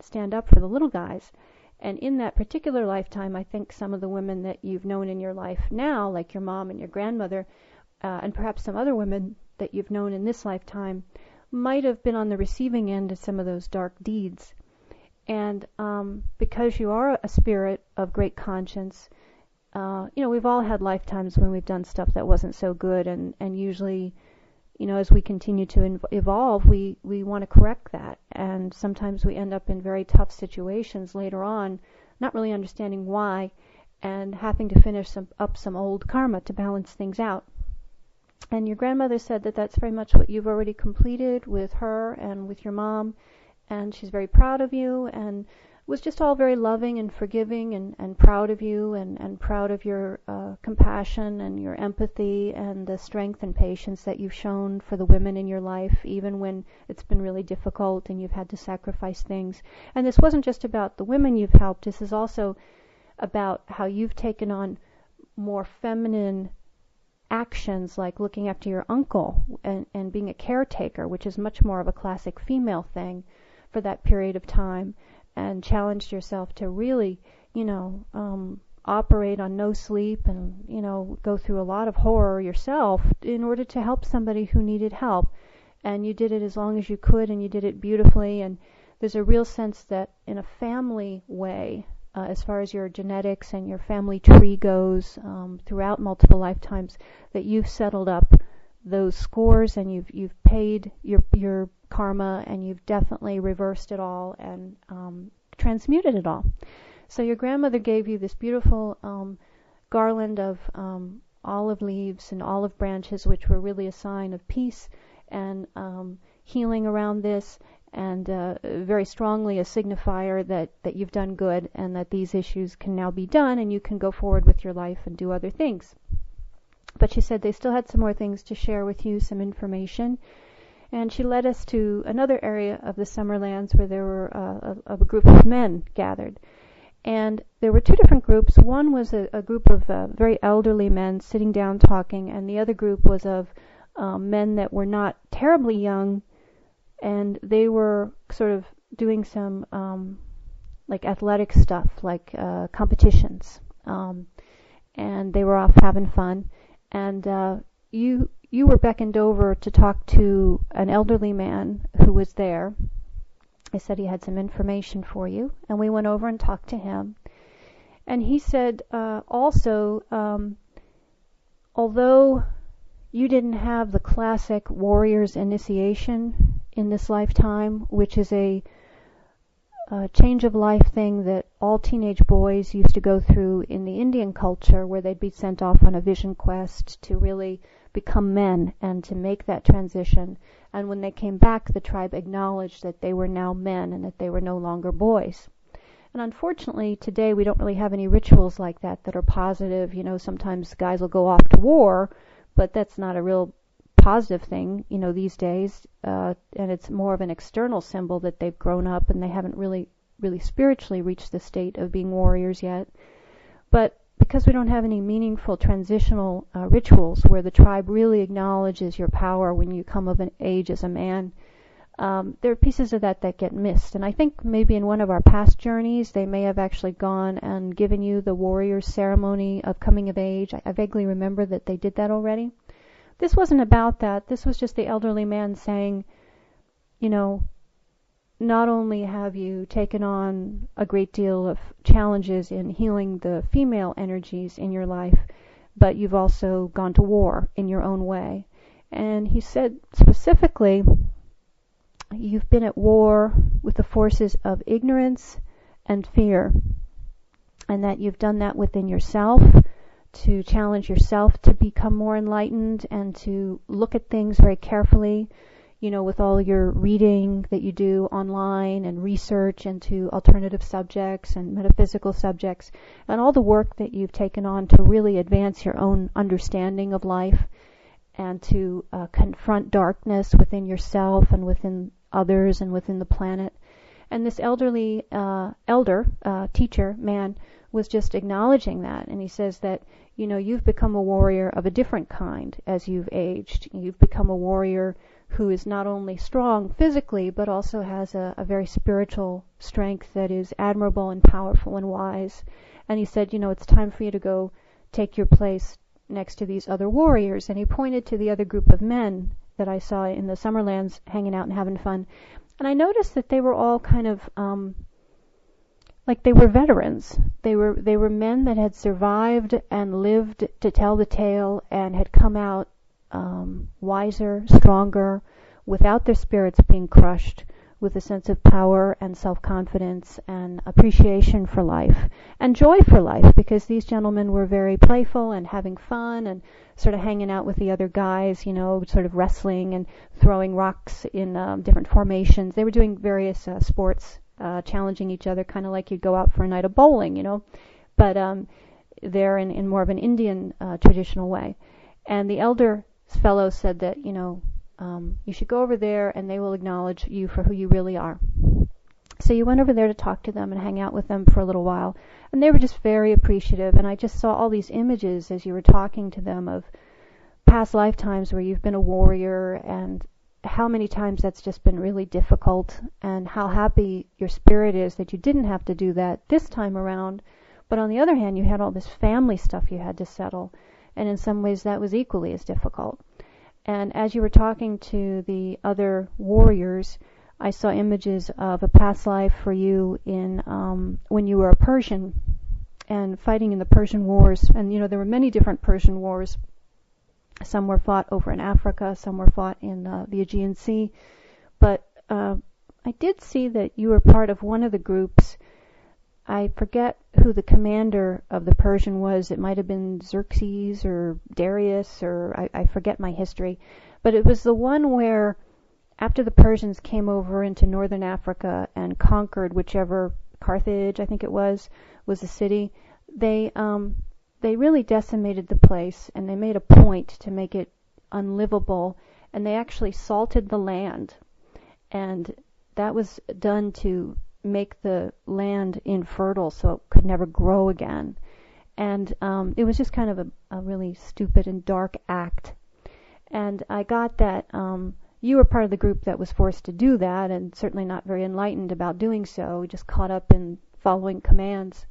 stand up for the little guys. And in that particular lifetime, I think some of the women that you've known in your life now, like your mom and your grandmother, and perhaps some other women that you've known in this lifetime, might have been on the receiving end of some of those dark deeds. And because you are a spirit of great conscience, we've all had lifetimes when we've done stuff that wasn't so good, and usually, as we continue to evolve, we want to correct that. And sometimes we end up in very tough situations later on, not really understanding why, and having to finish up some old karma to balance things out. And your grandmother said that that's very much what you've already completed with her and with your mom, and she's very proud of you and was just all very loving and forgiving and proud of you and proud of your compassion and your empathy and the strength and patience that you've shown for the women in your life, even when it's been really difficult and you've had to sacrifice things. And this wasn't just about the women you've helped. This is also about how you've taken on more feminine actions, like looking after your uncle and being a caretaker, which is much more of a classic female thing for that period of time, and challenged yourself to really, operate on no sleep and, go through a lot of horror yourself in order to help somebody who needed help. And you did it as long as you could, and you did it beautifully. And there's a real sense that in a family way, as far as your genetics and your family tree goes, throughout multiple lifetimes, that you've settled up those scores and you've paid your karma, and you've definitely reversed it all and transmuted it all. So your grandmother gave you this beautiful garland of olive leaves and olive branches, which were really a sign of peace and healing around this, and very strongly a signifier that you've done good and that these issues can now be done and you can go forward with your life and do other things. But she said they still had some more things to share with you, some information. And she led us to another area of the Summerlands where there were a group of men gathered. And there were two different groups. One was a group of very elderly men sitting down talking, and the other group was of men that were not terribly young, and they were sort of doing some like athletic stuff, like competitions. And they were off having fun. And you were beckoned over to talk to an elderly man who was there. I said he had some information for you, and we went over and talked to him. And he said also although you didn't have the classic warrior's initiation in this lifetime, which is a change of life thing that all teenage boys used to go through in the Indian culture, where they'd be sent off on a vision quest to really become men and to make that transition. And when they came back, the tribe acknowledged that they were now men and that they were no longer boys. And unfortunately, today we don't really have any rituals like that that are positive. You know, sometimes guys will go off to war, but that's not a real positive thing, you know, these days. And it's more of an external symbol that they've grown up and they haven't really spiritually reached the state of being warriors yet. But because we don't have any meaningful transitional rituals where the tribe really acknowledges your power when you come of an age as a man, there are pieces of that get missed. And I think maybe in one of our past journeys, they may have actually gone and given you the warrior ceremony of coming of age. I vaguely remember that they did that already. This wasn't about that. This was just the elderly man saying, you know, not only have you taken on a great deal of challenges in healing the female energies in your life, but you've also gone to war in your own way. And he said specifically, you've been at war with the forces of ignorance and fear, and that you've done that within yourself, to challenge yourself to become more enlightened and to look at things very carefully, you know, with all your reading that you do online and research into alternative subjects and metaphysical subjects, and all the work that you've taken on to really advance your own understanding of life and to confront darkness within yourself and within others and within the planet. And this elderly teacher man was just acknowledging that, and he says that, you know, you've become a warrior of a different kind as you've aged. You've become a warrior who is not only strong physically, but also has a very spiritual strength that is admirable and powerful and wise. And he said, you know, it's time for you to go take your place next to these other warriors. And he pointed to the other group of men that I saw in the Summerlands hanging out and having fun. And I noticed that they were all kind of like they were veterans. They were men that had survived and lived to tell the tale and had come out wiser, stronger, without their spirits being crushed, with a sense of power and self-confidence and appreciation for life and joy for life, because these gentlemen were very playful and having fun and sort of hanging out with the other guys, you know, sort of wrestling and throwing rocks in different formations. They were doing various sports, challenging each other, kind of like you'd go out for a night of bowling, you know, but they're in more of an Indian traditional way. And the elder fellow said that, you know, you should go over there and they will acknowledge you for who you really are. So you went over there to talk to them and hang out with them for a little while. And they were just very appreciative. And I just saw all these images as you were talking to them of past lifetimes where you've been a warrior and how many times that's just been really difficult, and how happy your spirit is that you didn't have to do that this time around. But on the other hand, you had all this family stuff you had to settle. And in some ways that was equally as difficult. And as you were talking to the other warriors, I saw images of a past life for you in when you were a Persian and fighting in the Persian Wars. And, you know, there were many different Persian Wars. Some were fought over in Africa, some were fought in the Aegean Sea. But I did see that you were part of one of the groups. I forget who the commander of the Persian was. It might have been Xerxes or Darius, or I forget my history. But it was the one where, after the Persians came over into northern Africa and conquered whichever, Carthage, I think it was the city, they really decimated the place, and they made a point to make it unlivable, and they actually salted the land. And that was done to make the land infertile so it could never grow again. And it was just kind of a really stupid and dark act. And I got that you were part of the group that was forced to do that, and certainly not very enlightened about doing so, just caught up in following commands.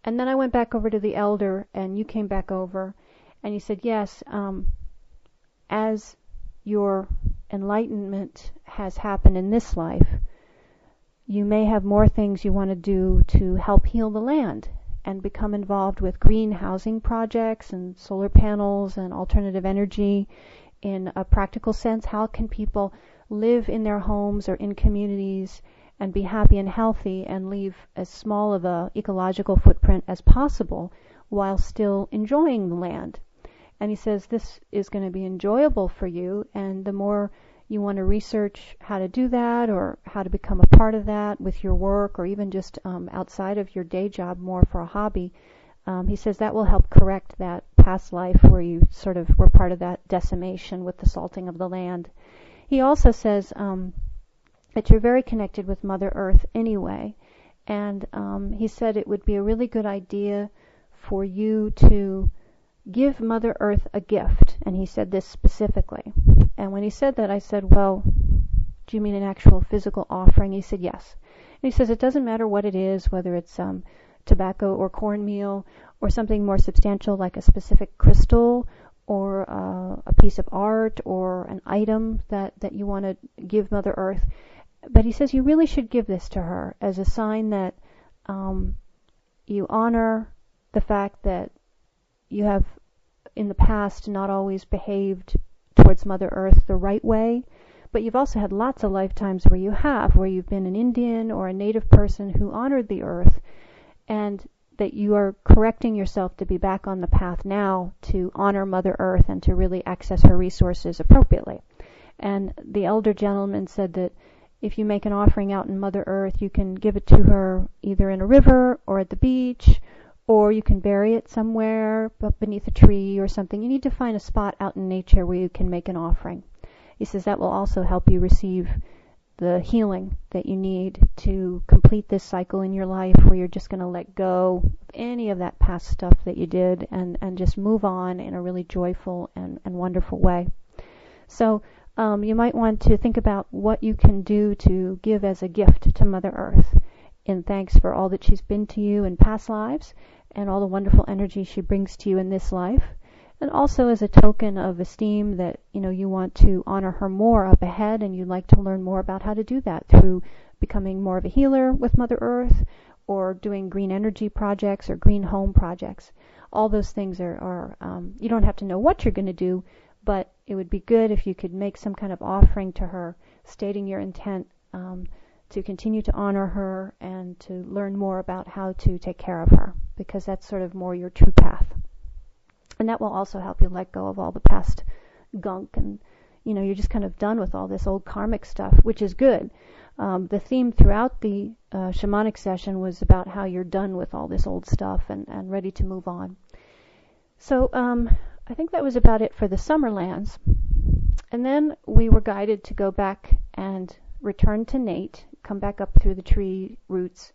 And then I went back over to the elder, and you came back over, and you said, yes, as your enlightenment has happened in this life, you may have more things you want to do to help heal the land. and become involved with green housing projects and solar panels and alternative energy in a practical sense. How can people live in their homes or in communities and be happy and healthy and leave as small of a ecological footprint as possible while still enjoying the land? And he says this is going to be enjoyable for you, and the more you want to research how to do that or how to become a part of that with your work or even just outside of your day job more for a hobby, he says that will help correct that past life where you sort of were part of that decimation with the salting of the land. He also says that you're very connected with Mother Earth anyway, and he said it would be a really good idea for you to give Mother Earth a gift, and he said this specifically. And when he said that, I said, well, do you mean an actual physical offering? He said, yes. And he says it doesn't matter what it is, whether it's tobacco or cornmeal or something more substantial like a specific crystal or a piece of art or an item that you want to give Mother Earth. But he says you really should give this to her as a sign that you honor the fact that you have in the past not always behaved towards Mother Earth the right way, but you've also had lots of lifetimes where you've been an Indian or a native person who honored the earth, and that you are correcting yourself to be back on the path now to honor Mother Earth and to really access her resources appropriately. And the elder gentleman said that if you make an offering out in Mother Earth, you can give it to her either in a river or at the beach, or you can bury it somewhere beneath a tree or something. You need to find a spot out in nature where you can make an offering. He says that will also help you receive the healing that you need to complete this cycle in your life where you're just going to let go of any of that past stuff that you did and just move on in a really joyful and wonderful way. So you might want to think about what you can do to give as a gift to Mother Earth in thanks for all that she's been to you in past lives and all the wonderful energy she brings to you in this life, and also as a token of esteem that you want to honor her more up ahead, and you'd like to learn more about how to do that through becoming more of a healer with Mother Earth or doing green energy projects or green home projects. All those things are you don't have to know what you're going to do, but it would be good if you could make some kind of offering to her stating your intent to continue to honor her and to learn more about how to take care of her, because that's sort of more your true path. And that will also help you let go of all the past gunk, and you're just kind of done with all this old karmic stuff, which is good. The theme throughout the shamanic session was about how you're done with all this old stuff and ready to move on. So I think that was about it for the summer lands. And then we were guided to go back and return to Nate, come back up through the tree roots,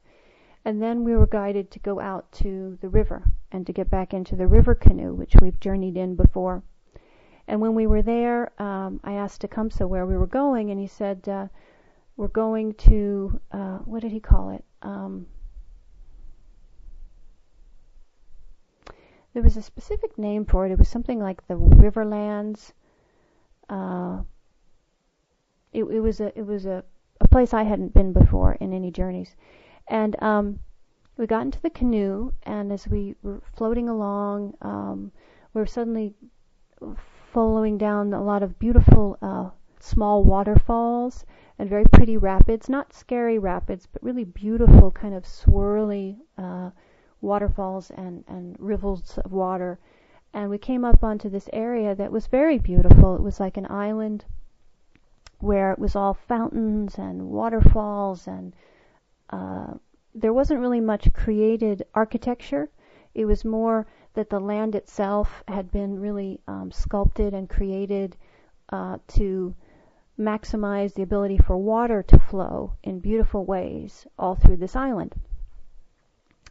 and then we were guided to go out to the river and to get back into the river canoe, which we've journeyed in before. And when we were there, I asked Tecumseh where we were going, and he said, we're going to, what did he call it? There was a specific name for it. It was something like the Riverlands. It was a place I hadn't been before in any journeys. And we got into the canoe, and as we were floating along, we were suddenly following down a lot of beautiful small waterfalls and very pretty rapids, not scary rapids, but really beautiful kind of swirly waterfalls and rivers of water. And we came up onto this area that was very beautiful. It was like an island where it was all fountains and waterfalls, and there wasn't really much created architecture. It was more that the land itself had been really sculpted and created to maximize the ability for water to flow in beautiful ways all through this island.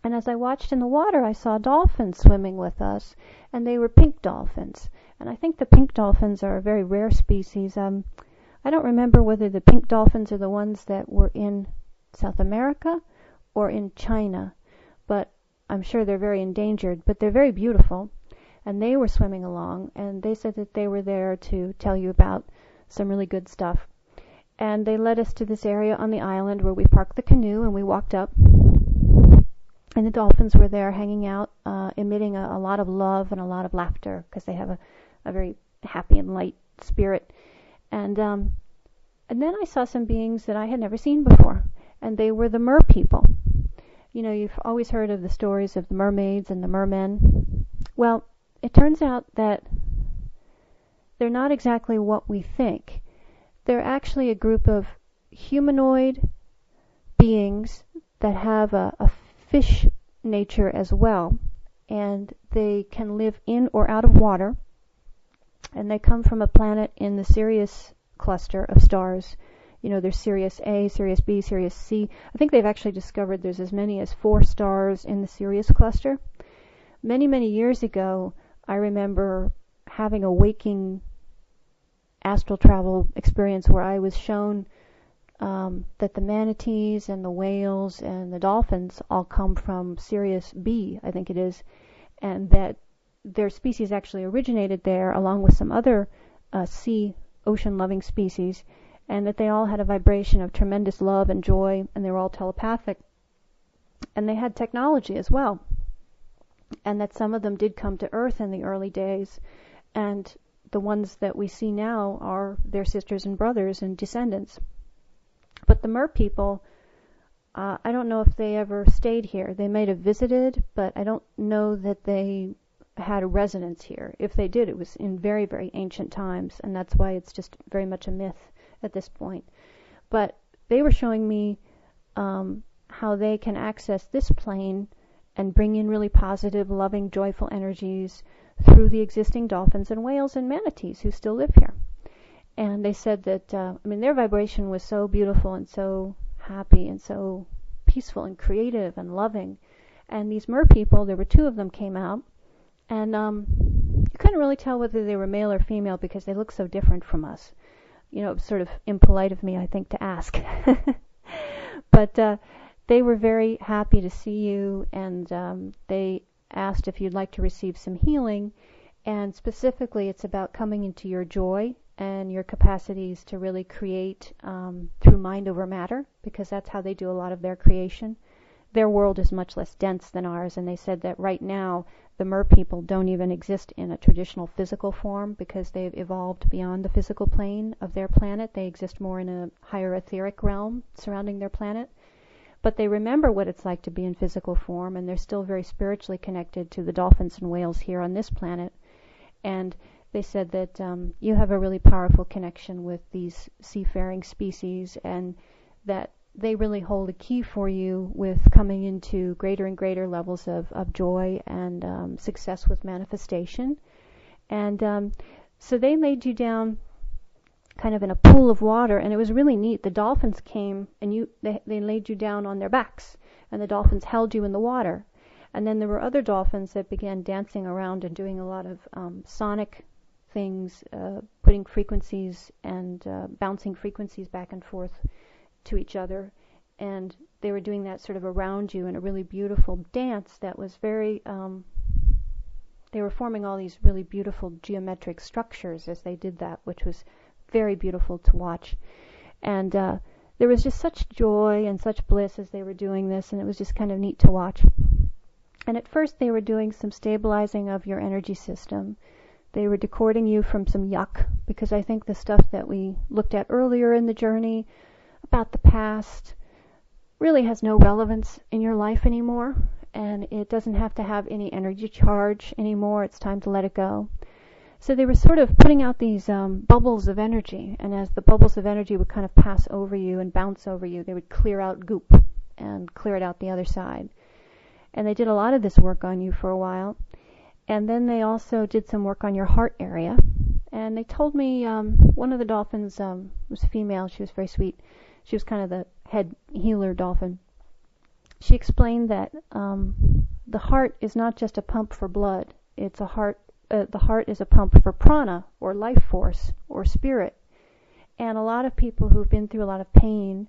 And as I watched in the water, I saw dolphins swimming with us, and they were pink dolphins. And I think the pink dolphins are a very rare species. I don't remember whether the pink dolphins are the ones that were in South America or in China, but I'm sure they're very endangered, but they're very beautiful. And they were swimming along, and they said that they were there to tell you about some really good stuff. And they led us to this area on the island where we parked the canoe, and we walked up. And the dolphins were there hanging out, emitting a lot of love and a lot of laughter because they have a very happy and light spirit. And then I saw some beings that I had never seen before, and they were the mer people. You know, you've always heard of the stories of the mermaids and the mermen. Well, it turns out that they're not exactly what we think. They're actually a group of humanoid beings that have a fish nature as well, and they can live in or out of water, and they come from a planet in the Sirius cluster of stars. You know, there's Sirius A, Sirius B, Sirius C. I think they've actually discovered there's as many as 4 stars in the Sirius cluster. Many, many years ago, I remember having a waking astral travel experience where I was shown that the manatees and the whales and the dolphins all come from Sirius B, I think it is, and that their species actually originated there along with some other sea, ocean-loving species, and that they all had a vibration of tremendous love and joy, and they were all telepathic. And they had technology as well, and that some of them did come to Earth in the early days, and the ones that we see now are their sisters and brothers and descendants. But the mer people, I don't know if they ever stayed here. They might have visited, but I don't know that they had a residence here. If they did, it was in very, very ancient times, and that's why it's just very much a myth at this point. But they were showing me how they can access this plane and bring in really positive, loving, joyful energies through the existing dolphins and whales and manatees who still live here. And they said that, their vibration was so beautiful and so happy and so peaceful and creative and loving. And these mer people, there were 2 of them came out, and you couldn't really tell whether they were male or female because they looked so different from us. You know, it was sort of impolite of me, I think, to ask. But they were very happy to see you, and they asked if you'd like to receive some healing. And specifically, it's about coming into your joy and your capacities to really create through mind over matter, because that's how they do a lot of their creation. Their world is much less dense than ours, and they said that right now the mer people don't even exist in a traditional physical form because they've evolved beyond the physical plane of their planet. They exist more in a higher etheric realm surrounding their planet. But they remember what it's like to be in physical form, and they're still very spiritually connected to the dolphins and whales here on this planet. And they said that you have a really powerful connection with these seafaring species, and that they really hold a key for you with coming into greater and greater levels of joy and success with manifestation. And so they laid you down kind of in a pool of water, and it was really neat. The dolphins came, and they laid you down on their backs, and the dolphins held you in the water. And then there were other dolphins that began dancing around and doing a lot of sonic things, putting frequencies and bouncing frequencies back and forth to each other. And they were doing that sort of around you in a really beautiful dance that was very... they were forming all these really beautiful geometric structures as they did that, which was very beautiful to watch. And there was just such joy and such bliss as they were doing this, and it was just kind of neat to watch. And at first they were doing some stabilizing of your energy system. They were decording you from some yuck, because I think the stuff that we looked at earlier in the journey about the past really has no relevance in your life anymore, and it doesn't have to have any energy charge anymore. It's time to let it go. So they were sort of putting out these bubbles of energy, and as the bubbles of energy would kind of pass over you and bounce over you, they would clear out goop and clear it out the other side. And they did a lot of this work on you for a while. And then they also did some work on your heart area. And they told me one of the dolphins was female. She was very sweet. She was kind of the head healer dolphin. She explained that the heart is not just a pump for blood. It's a heart. The heart is a pump for prana, or life force, or spirit. And a lot of people who've been through a lot of pain,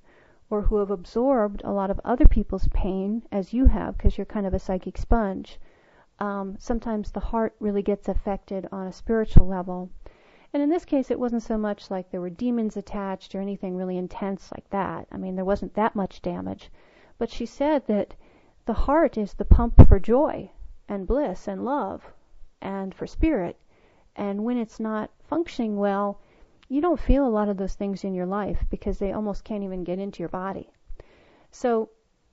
or who have absorbed a lot of other people's pain, as you have, because you're kind of a psychic sponge, sometimes the heart really gets affected on a spiritual level. And in this case, it wasn't so much like there were demons attached or anything really intense like that. I mean, there wasn't that much damage. But she said that the heart is the pump for joy and bliss and love and for spirit. And when it's not functioning well, you don't feel a lot of those things in your life because they almost can't even get into your body. So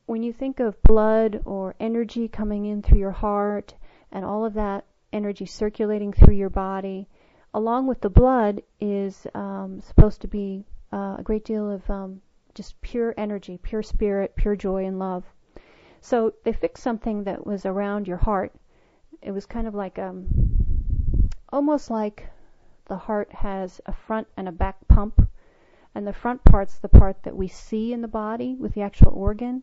when you think of blood or energy coming in through your heart and all of that energy circulating through your body, along with the blood is supposed to be a great deal of just pure energy, pure spirit, pure joy and love. So they fixed something that was around your heart. It was kind of like almost like the heart has a front and a back pump, and the front part's the part that we see in the body with the actual organ,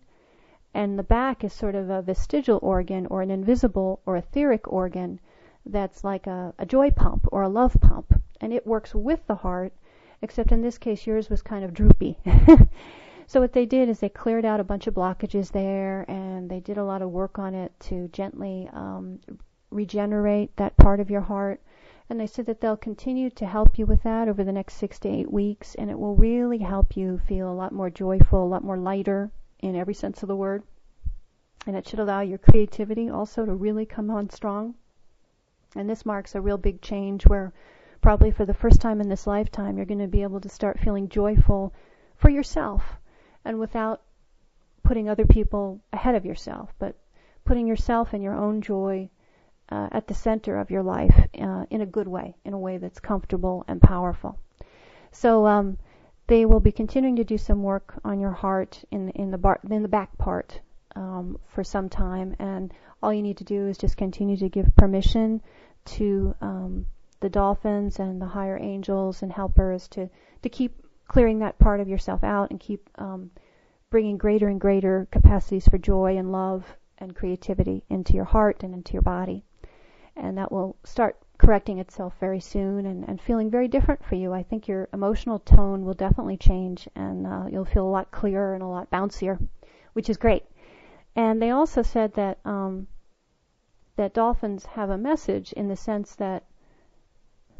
and the back is sort of a vestigial organ or an invisible or etheric organ that's like a joy pump or a love pump, and it works with the heart, except in this case yours was kind of droopy. So what they did is they cleared out a bunch of blockages there, and they did a lot of work on it to gently regenerate that part of your heart. And they said that they'll continue to help you with that over the next 6 to 8 weeks, and it will really help you feel a lot more joyful, a lot more lighter in every sense of the word. And it should allow your creativity also to really come on strong. And this marks a real big change where probably for the first time in this lifetime you're going to be able to start feeling joyful for yourself, and without putting other people ahead of yourself, but putting yourself and your own joy at the center of your life in a good way, in a way that's comfortable and powerful. So they will be continuing to do some work on your heart in the back part for some time, and all you need to do is just continue to give permission to the dolphins and the higher angels and helpers to keep clearing that part of yourself out and keep bringing greater and greater capacities for joy and love and creativity into your heart and into your body. And that will start correcting itself very soon and feeling very different for you. I think your emotional tone will definitely change, and you'll feel a lot clearer and a lot bouncier, which is great. And they also said that that dolphins have a message in the sense that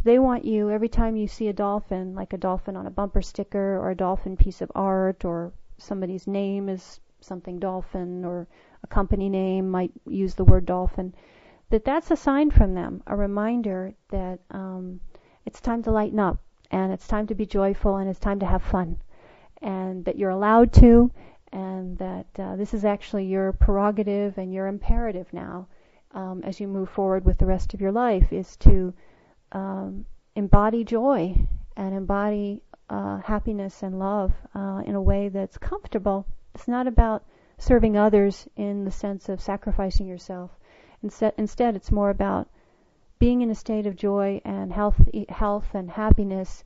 they want you, every time you see a dolphin, like a dolphin on a bumper sticker or a dolphin piece of art, or somebody's name is something dolphin, or a company name might use the word dolphin, that's a sign from them, a reminder that it's time to lighten up, and it's time to be joyful, and it's time to have fun, and that you're allowed to, and that this is actually your prerogative and your imperative now as you move forward with the rest of your life, is to embody joy and embody happiness and love in a way that's comfortable. It's not about serving others in the sense of sacrificing yourself. Instead, it's more about being in a state of joy and health and happiness,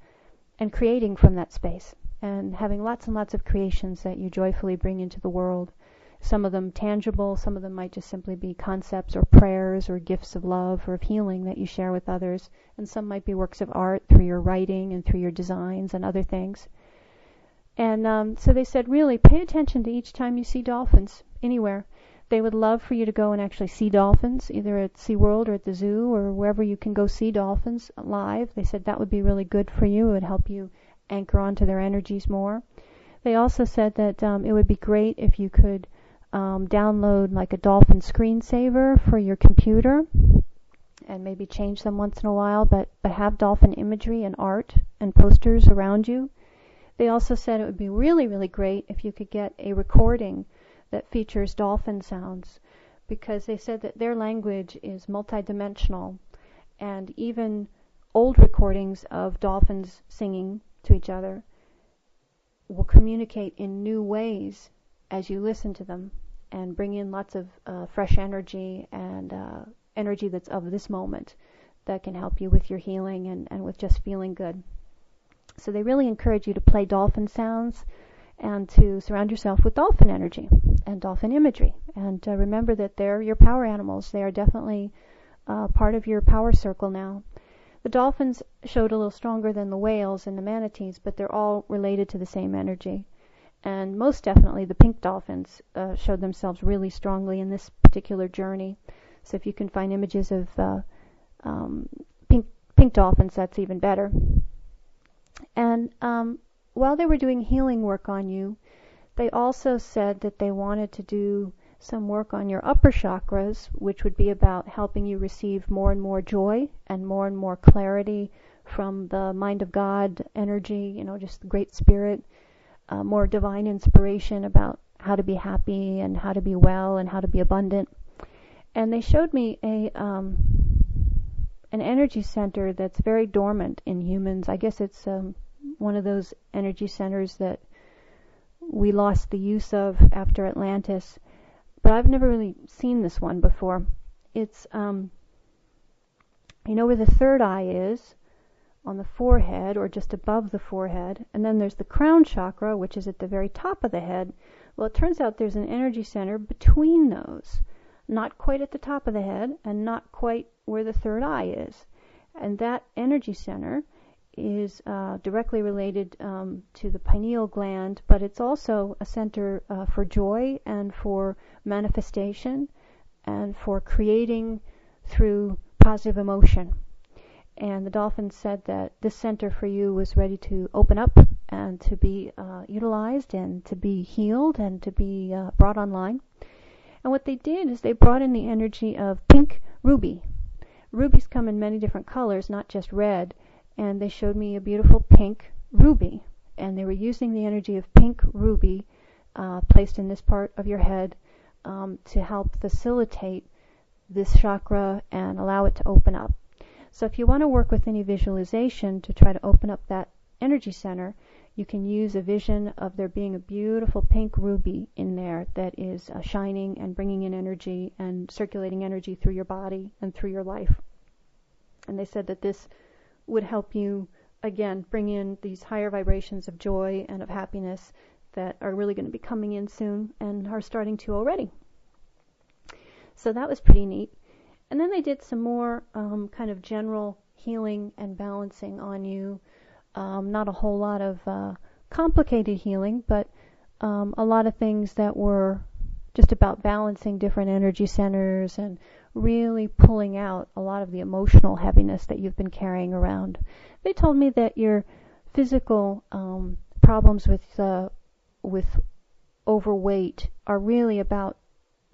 and creating from that space, and having lots and lots of creations that you joyfully bring into the world. Some of them tangible, some of them might just simply be concepts or prayers or gifts of love or of healing that you share with others, and some might be works of art through your writing and through your designs and other things. And so they said, really, pay attention to each time you see dolphins anywhere. They would love for you to go and actually see dolphins, either at SeaWorld or at the zoo or wherever you can go see dolphins live. They said that would be really good for you. It would help you anchor onto their energies more. They also said that it would be great if you could download like a dolphin screensaver for your computer and maybe change them once in a while, but have dolphin imagery and art and posters around you. They also said it would be really, really great if you could get a recording that features dolphin sounds, because they said that their language is multidimensional, and even old recordings of dolphins singing to each other will communicate in new ways as you listen to them and bring in lots of fresh energy and energy that's of this moment that can help you with your healing and with just feeling good. So they really encourage you to play dolphin sounds and to surround yourself with dolphin energy and dolphin imagery. And remember that they're your power animals. They are definitely part of your power circle now. The dolphins showed a little stronger than the whales and the manatees, but they're all related to the same energy. And most definitely the pink dolphins showed themselves really strongly in this particular journey. So if you can find images of pink dolphins, that's even better. And while they were doing healing work on you, they also said that they wanted to do some work on your upper chakras, which would be about helping you receive more and more clarity from the mind of God energy, just the Great Spirit, more divine inspiration about how to be happy and how to be well and how to be abundant. And they showed me an energy center that's very dormant in humans. I guess it's one of those energy centers that we lost the use of after Atlantis. But I've never really seen this one before. It's, where the third eye is, on the forehead or just above the forehead. And then there's the crown chakra, which is at the very top of the head. Well, it turns out there's an energy center between those. Not quite at the top of the head and not quite where the third eye is. And that energy center is directly related to the pineal gland, but it's also a center for joy and for manifestation and for creating through positive emotion. And the dolphin said that this center for you was ready to open up and to be utilized and to be healed and to be brought online. And what they did is they brought in the energy of pink ruby. Rubies come in many different colors, not just red. And they showed me a beautiful pink ruby. And they were using the energy of pink ruby placed in this part of your head to help facilitate this chakra and allow it to open up. So if you want to work with any visualization to try to open up that energy center, you can use a vision of there being a beautiful pink ruby in there that is shining and bringing in energy and circulating energy through your body and through your life. And they said that this would help you, again, bring in these higher vibrations of joy and of happiness that are really going to be coming in soon and are starting to already. So that was pretty neat. And then they did some more kind of general healing and balancing on you. Not a whole lot of complicated healing, but a lot of things that were just about balancing different energy centers and really pulling out a lot of the emotional heaviness that you've been carrying around. They told me that your physical problems with overweight are really about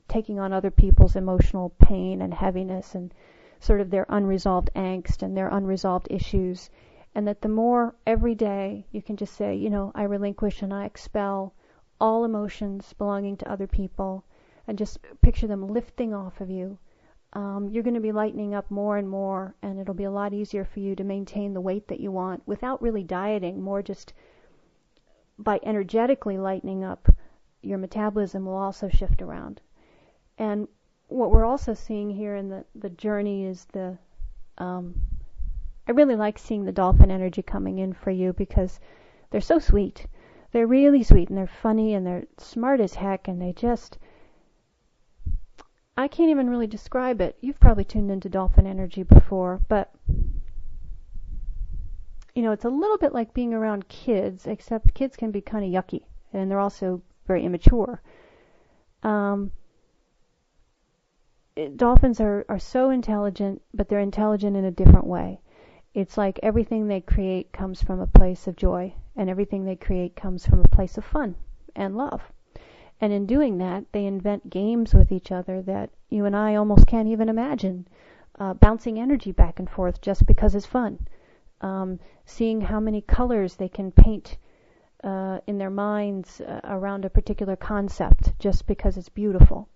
taking on other people's emotional pain and heaviness and sort of their unresolved angst and their unresolved issues. And that the more every day you can just say, I relinquish and I expel all emotions belonging to other people and just picture them lifting off of you. You're going to be lightening up more and more, and it'll be a lot easier for you to maintain the weight that you want without really dieting, more just by energetically lightening up. Your metabolism will also shift around. And what we're also seeing here in the journey is I really like seeing the dolphin energy coming in for you because they're so sweet. They're really sweet and they're funny and they're smart as heck and they just... I can't even really describe it. You've probably tuned into dolphin energy before, but it's a little bit like being around kids, except kids can be kind of yucky and they're also very immature. Dolphins are so intelligent, but they're intelligent in a different way. It's like everything they create comes from a place of joy, and everything they create comes from a place of fun and love. And in doing that, they invent games with each other that you and I almost can't even imagine. Bouncing energy back and forth just because it's fun. Seeing how many colors they can paint in their minds around a particular concept just because it's beautiful.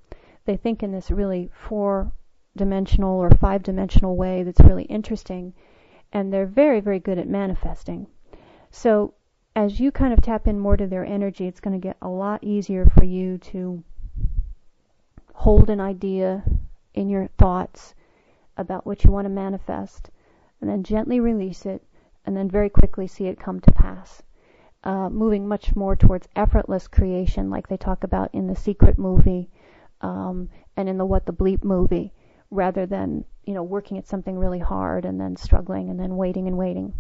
They think in this really 4-dimensional or 5-dimensional way that's really interesting. And they're very, very good at manifesting. So as you kind of tap in more to their energy, it's going to get a lot easier for you to hold an idea in your thoughts about what you want to manifest, and then gently release it, and then very quickly see it come to pass. Moving much more towards effortless creation, like they talk about in the Secret movie and in the What the Bleep movie, rather than working at something really hard and then struggling and then waiting and waiting.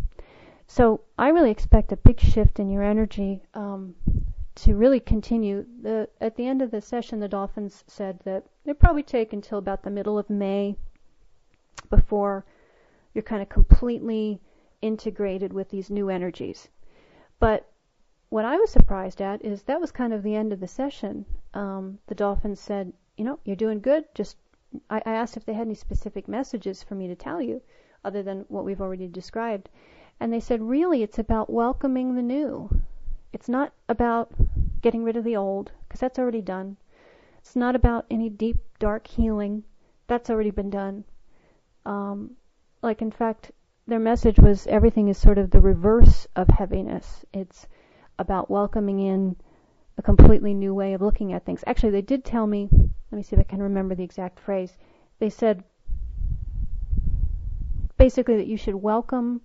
So I really expect a big shift in your energy to really continue. At the end of the session, the dolphins said that it'll probably take until about the middle of May before you're kind of completely integrated with these new energies. But what I was surprised at is that was kind of the end of the session. The dolphins said, you're doing good. I asked if they had any specific messages for me to tell you other than what we've already described. And they said, really, it's about welcoming the new. It's not about getting rid of the old, because that's already done. It's not about any deep, dark healing. That's already been done. In fact, their message was everything is sort of the reverse of heaviness. It's about welcoming in a completely new way of looking at things. Actually, they did tell me, let me see if I can remember the exact phrase. They said basically that you should welcome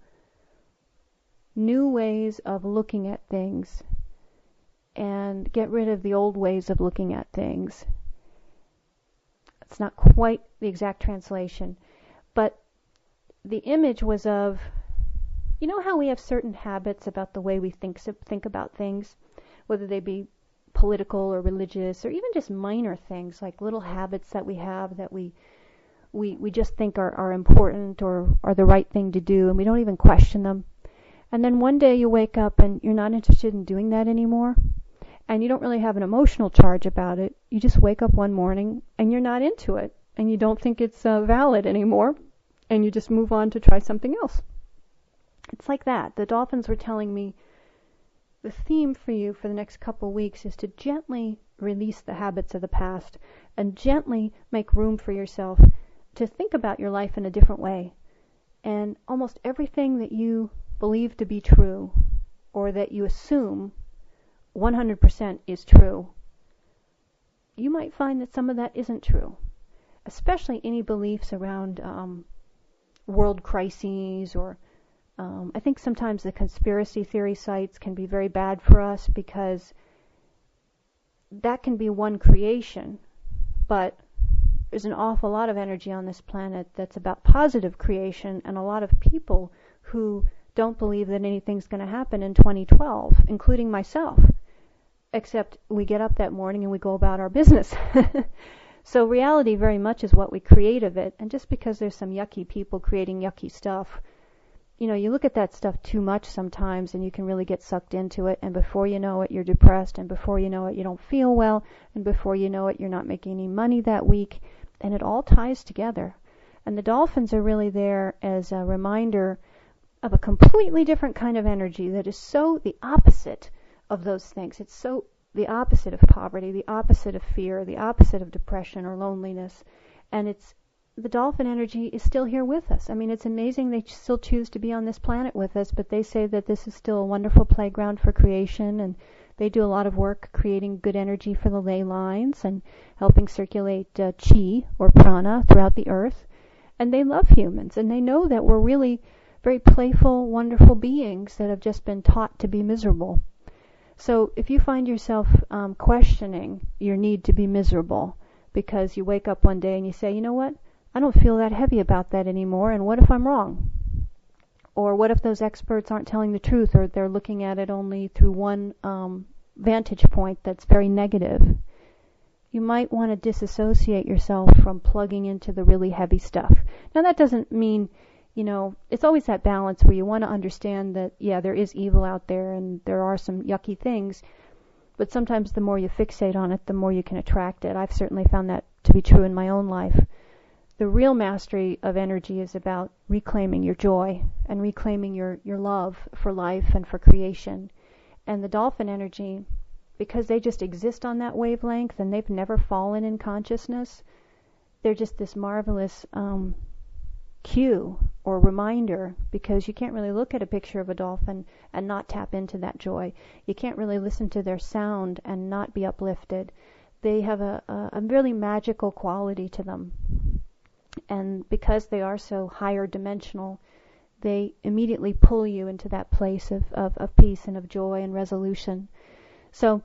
new ways of looking at things and get rid of the old ways of looking at things. It's not quite the exact translation, but the image was of, you know how we have certain habits about the way we think about things, whether they be political or religious or even just minor things like little habits that we have that we just think are important or are the right thing to do, and we don't even question them. And then one day you wake up and you're not interested in doing that anymore, and you don't really have an emotional charge about it. You just wake up one morning and you're not into it, and you don't think it's valid anymore, and you just move on to try something else. It's like that. The dolphins were telling me the theme for you for the next couple of weeks is to gently release the habits of the past and gently make room for yourself to think about your life in a different way. And almost everything that you believe to be true or that you assume 100% is true, you might find that some of that isn't true, especially any beliefs around world crises or I think sometimes the conspiracy theory sites can be very bad for us because that can be one creation, but there's an awful lot of energy on this planet that's about positive creation, and a lot of people who don't believe that anything's going to happen in 2012, including myself, except we get up that morning and we go about our business. So reality very much is what we create of it, and just because there's some yucky people creating yucky stuff, you look at that stuff too much sometimes and you can really get sucked into it, and before you know it, you're depressed, and before you know it, you don't feel well, and before you know it, you're not making any money that week, and it all ties together. And the dolphins are really there as a reminder of a completely different kind of energy that is so the opposite of those things. It's so the opposite of poverty, the opposite of fear, the opposite of depression or loneliness, and the dolphin energy is still here with us. I mean, it's amazing they still choose to be on this planet with us, but they say that this is still a wonderful playground for creation, and they do a lot of work creating good energy for the ley lines and helping circulate chi or prana throughout the earth. And they love humans, and they know that we're really very playful, wonderful beings that have just been taught to be miserable. So if you find yourself questioning your need to be miserable because you wake up one day and you say, you know what, I don't feel that heavy about that anymore, and what if I'm wrong? Or what if those experts aren't telling the truth, or they're looking at it only through one vantage point that's very negative? You might want to disassociate yourself from plugging into the really heavy stuff. Now that doesn't mean, it's always that balance where you want to understand that, yeah, there is evil out there and there are some yucky things, but sometimes the more you fixate on it, the more you can attract it. I've certainly found that to be true in my own life. The real mastery of energy is about reclaiming your joy and reclaiming your love for life and for creation. And the dolphin energy, because they just exist on that wavelength and they've never fallen in consciousness, they're just this marvelous cue or reminder, because you can't really look at a picture of a dolphin and not tap into that joy. You can't really listen to their sound and not be uplifted. They have a really magical quality to them. And because they are so higher dimensional, they immediately pull you into that place of peace and of joy and resolution. So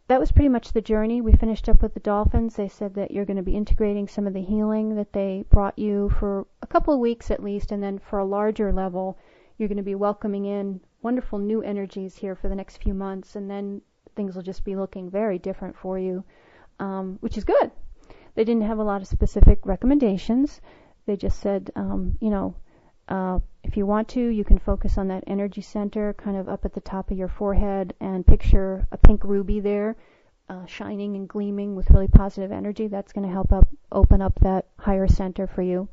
that was pretty much the journey. We finished up with the dolphins. They said that you're going to be integrating some of the healing that they brought you for a couple of weeks at least, and then for a larger level, you're going to be welcoming in wonderful new energies here for the next few months, and then things will just be looking very different for you, which is good. They didn't have a lot of specific recommendations. They just said, if you want to, you can focus on that energy center kind of up at the top of your forehead and picture a pink ruby there. shining and gleaming with really positive energy. That's going to help open up that higher center for you.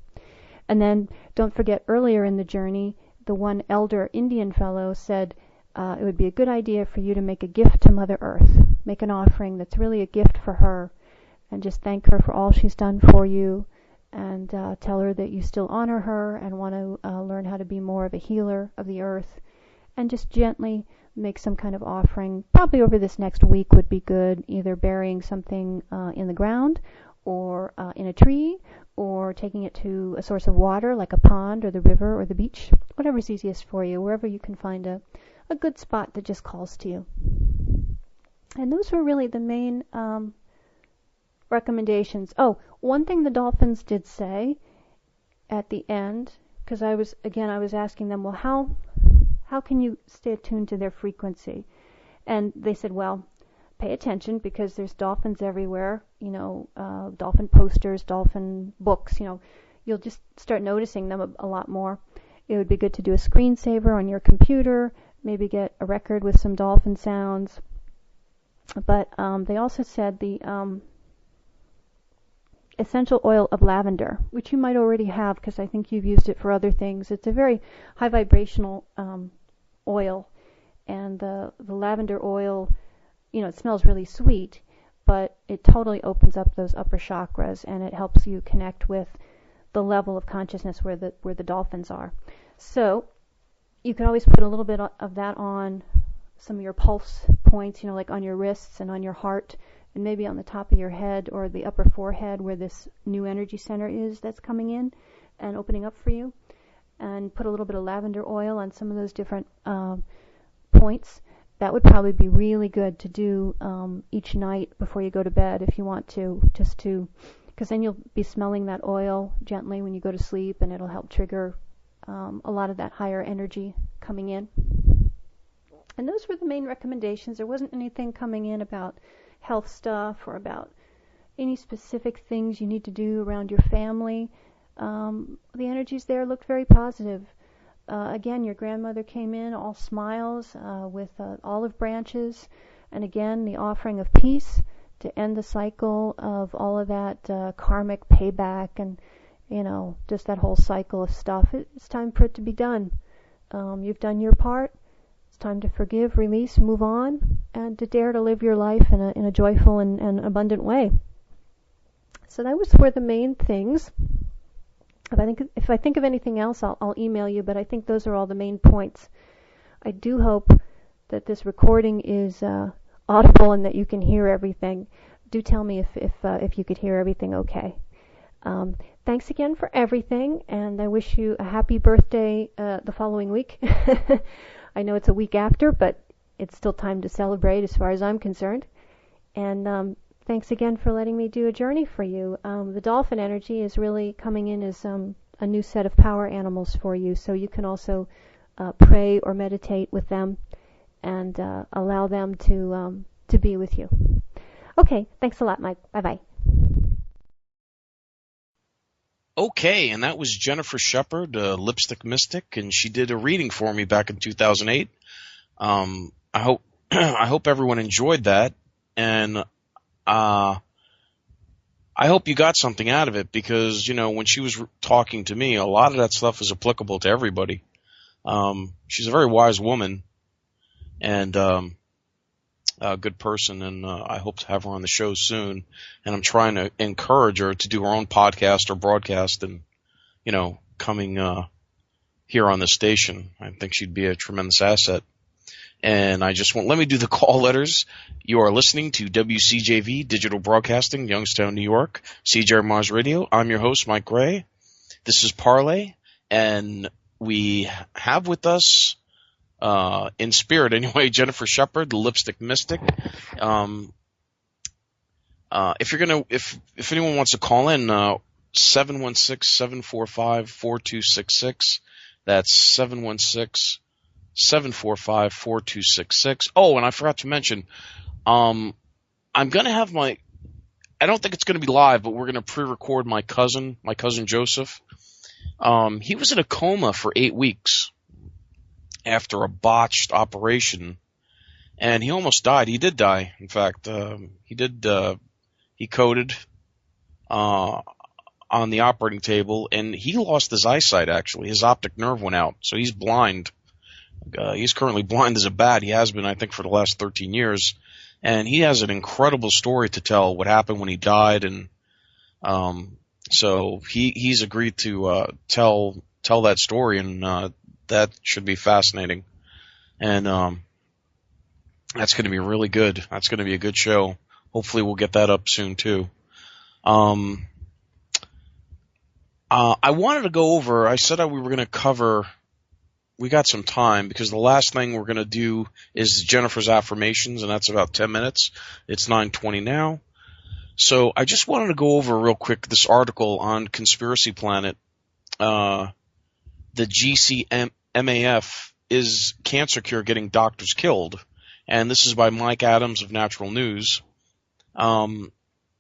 And then don't forget, earlier in the journey, the one elder Indian fellow said it would be a good idea for you to make a gift to Mother Earth. Make an offering that's really a gift for her, and just thank her for all she's done for you, and tell her that you still honor her and want to learn how to be more of a healer of the earth. And just gently make some kind of offering. Probably over this next week would be good, either burying something in the ground or in a tree, or taking it to a source of water like a pond or the river or the beach, whatever's easiest for you, wherever you can find a good spot that just calls to you. And those were really the main recommendations. Oh, one thing the dolphins did say at the end, because I was asking them, well, how can you stay attuned to their frequency? And they said, well, pay attention, because there's dolphins everywhere, dolphin posters, dolphin books, you'll just start noticing them a lot more. It would be good to do a screensaver on your computer, maybe get a record with some dolphin sounds. But they also said the essential oil of lavender, which you might already have because I think you've used it for other things. It's a very high vibrational oil, and the lavender oil, it smells really sweet, but it totally opens up those upper chakras, and it helps you connect with the level of consciousness where the dolphins are. So you can always put a little bit of that on some of your pulse points, like on your wrists and on your heart, and maybe on the top of your head or the upper forehead where this new energy center is that's coming in and opening up for you. And put a little bit of lavender oil on some of those different points. That would probably be really good to do each night before you go to bed if you want to, because then you'll be smelling that oil gently when you go to sleep, and it'll help trigger a lot of that higher energy coming in. And those were the main recommendations. There wasn't anything coming in about health stuff or about any specific things you need to do around your family. The energies there looked very positive. Again, your grandmother came in all smiles with olive branches, and again, the offering of peace to end the cycle of all of that karmic payback and, just that whole cycle of stuff. It's time for it to be done. You've done your part. It's time to forgive, release, move on, and to dare to live your life in a joyful and abundant way. So those were the main things. If I think of anything else, I'll email you, but I think those are all the main points. I do hope that this recording is audible and that you can hear everything. Do tell me if you could hear everything okay. Thanks again for everything, and I wish you a happy birthday the following week. I know it's a week after, but it's still time to celebrate as far as I'm concerned. And thanks again for letting me do a journey for you. The dolphin energy is really coming in as a new set of power animals for you, so you can also pray or meditate with them and allow them to be with you. Okay, thanks a lot, Mike. Bye-bye. Okay, and that was Jennifer Shepard, Lipstick Mystic, and she did a reading for me back in 2008. I hope everyone enjoyed that, and I hope you got something out of it, because, when she was talking to me, a lot of that stuff is applicable to everybody. She's a very wise woman and a good person, and I hope to have her on the show soon. And I'm trying to encourage her to do her own podcast or broadcast and, coming here on the station. I think she'd be a tremendous asset. And let me do the call letters. You are listening to WCJV Digital Broadcasting, Youngstown, New York, CJ Mars Radio. I'm your host, Mike Gray. This is Parlay, and we have with us, in spirit anyway, Jennifer Shepard, the Lipstick Mystic. If anyone wants to call in, 716-745-4266. That's 716-745-4266. Oh, and I forgot to mention, I'm going to have I don't think it's going to be live, but we're going to pre-record my cousin Joseph. He was in a coma for 8 weeks after a botched operation, and he almost died. He did die, in fact. He coded on the operating table, and he lost his eyesight, actually. His optic nerve went out, so he's blind. He's currently blind as a bat. He has been, I think, for the last 13 years. And he has an incredible story to tell, what happened when he died. And so he's agreed to tell that story, and that should be fascinating. And that's going to be really good. That's going to be a good show. Hopefully we'll get that up soon, too. I wanted to go over, I said we were going to cover, we got some time, because the last thing we're going to do is Jennifer's affirmations, and that's about 10 minutes. It's 9:20 now. So I just wanted to go over real quick this article on Conspiracy Planet. The GCMAF is cancer cure getting doctors killed. And this is by Mike Adams of Natural News. And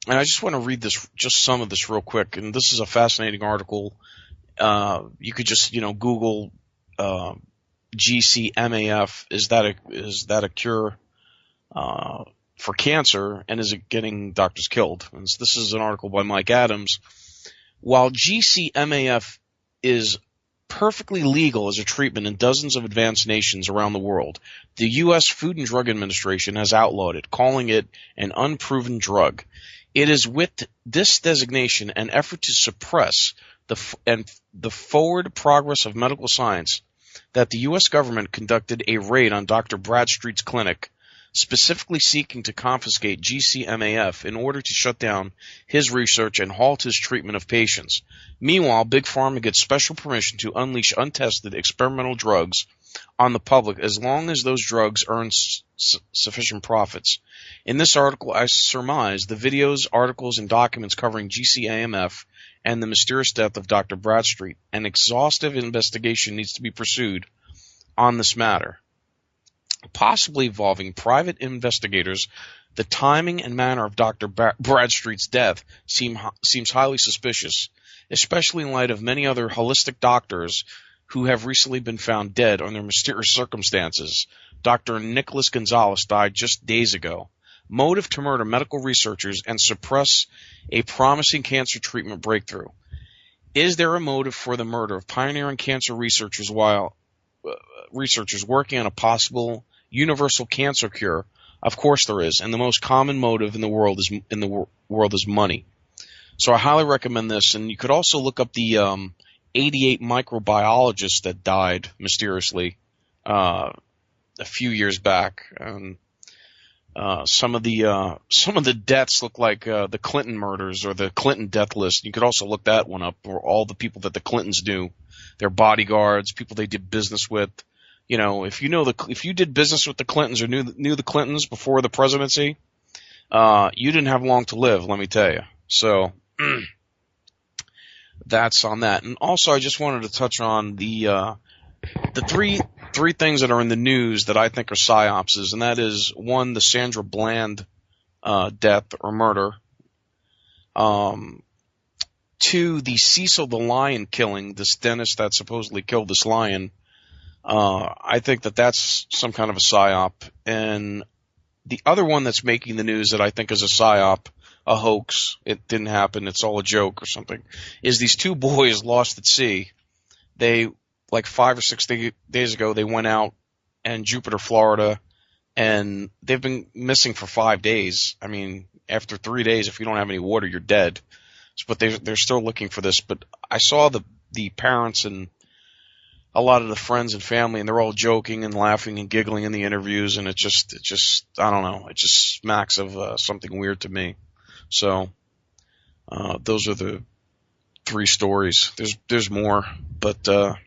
I just want to read this, just some of this real quick. And this is a fascinating article. You could just, Google GCMAF. Is that a cure for cancer? And is it getting doctors killed? And so this is an article by Mike Adams. While GCMAF is perfectly legal as a treatment in dozens of advanced nations around the world, the U.S. Food and Drug Administration has outlawed it, calling it an unproven drug. It is with this designation an effort to suppress the forward progress of medical science that the U.S. government conducted a raid on Dr. Bradstreet's clinic, specifically seeking to confiscate GCMAF in order to shut down his research and halt his treatment of patients. Meanwhile, Big Pharma gets special permission to unleash untested experimental drugs on the public as long as those drugs earn sufficient profits. In this article, I surmise the videos, articles, and documents covering GCMAF and the mysterious death of Dr. Bradstreet. An exhaustive investigation needs to be pursued on this matter, possibly involving private investigators. The timing and manner of Dr. Bradstreet's death seems highly suspicious, especially in light of many other holistic doctors who have recently been found dead under mysterious circumstances. Dr. Nicholas Gonzalez died just days ago. Motive to murder medical researchers and suppress a promising cancer treatment breakthrough. Is there a motive for the murder of pioneering cancer researchers while researchers working on a possible universal cancer cure? Of course there is, and the most common motive in the world is money. So I highly recommend this, and you could also look up the 88 microbiologists that died mysteriously a few years back. Some of the deaths look like the Clinton murders or the Clinton death list. You could also look that one up, or all the people that the Clintons knew, their bodyguards, people they did business with. If you did business with the Clintons or knew the Clintons before the presidency, you didn't have long to live, let me tell you. So that's on that. And also, I just wanted to touch on the three things that are in the news that I think are psyopses, and that is, one, the Sandra Bland death or murder. Two, the Cecil the Lion killing, this dentist that supposedly killed this lion. I think that that's some kind of a psyop. And the other one that's making the news that I think is a psyop, a hoax, it didn't happen, it's all a joke or something, is these two boys lost at sea. They, like 5 or 6 days ago, they went out in Jupiter, Florida, and they've been missing for 5 days. I mean, after 3 days, if you don't have any water, you're dead. But they're still looking for this. But I saw the parents and a lot of the friends and family, and they're all joking and laughing and giggling in the interviews, and it just I don't know, it just smacks of something weird to me. So those are the 3 stories. There's more, but and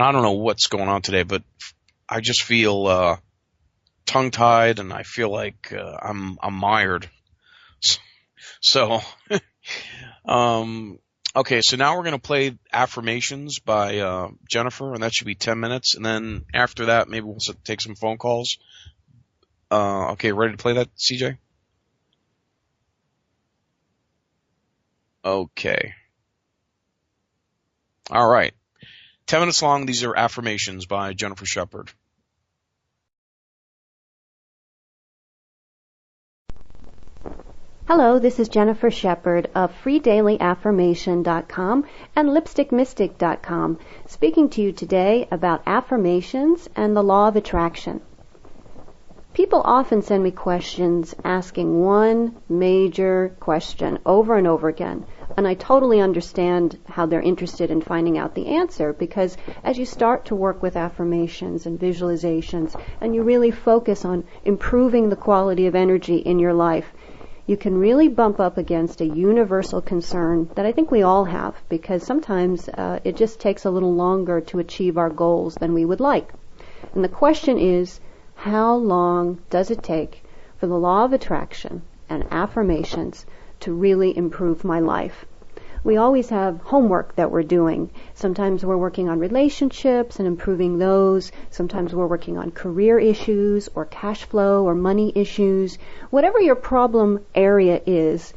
I don't know what's going on today, but I just feel tongue-tied, and I feel like I'm mired. So, okay, so now we're going to play affirmations by Jennifer, and that should be 10 minutes. And then after that, maybe we'll take some phone calls. Okay, ready to play that, CJ? Okay. All right. 10 minutes long. These are affirmations by Jennifer Shepard. Hello, this is Jennifer Shepard of freedailyAffirmation.com and lipstickmystic.com, speaking to you today about affirmations and the law of attraction. People often send me questions asking one major question over and over again, and I totally understand how they're interested in finding out the answer, because as you start to work with affirmations and visualizations and you really focus on improving the quality of energy in your life, you can really bump up against a universal concern that I think we all have, because sometimes it just takes a little longer to achieve our goals than we would like. And the question is, how long does it take for the law of attraction and affirmations to really improve my life? We always have homework that we're doing. Sometimes we're working on relationships and improving those. Sometimes we're working on career issues or cash flow or money issues. Whatever your problem area is,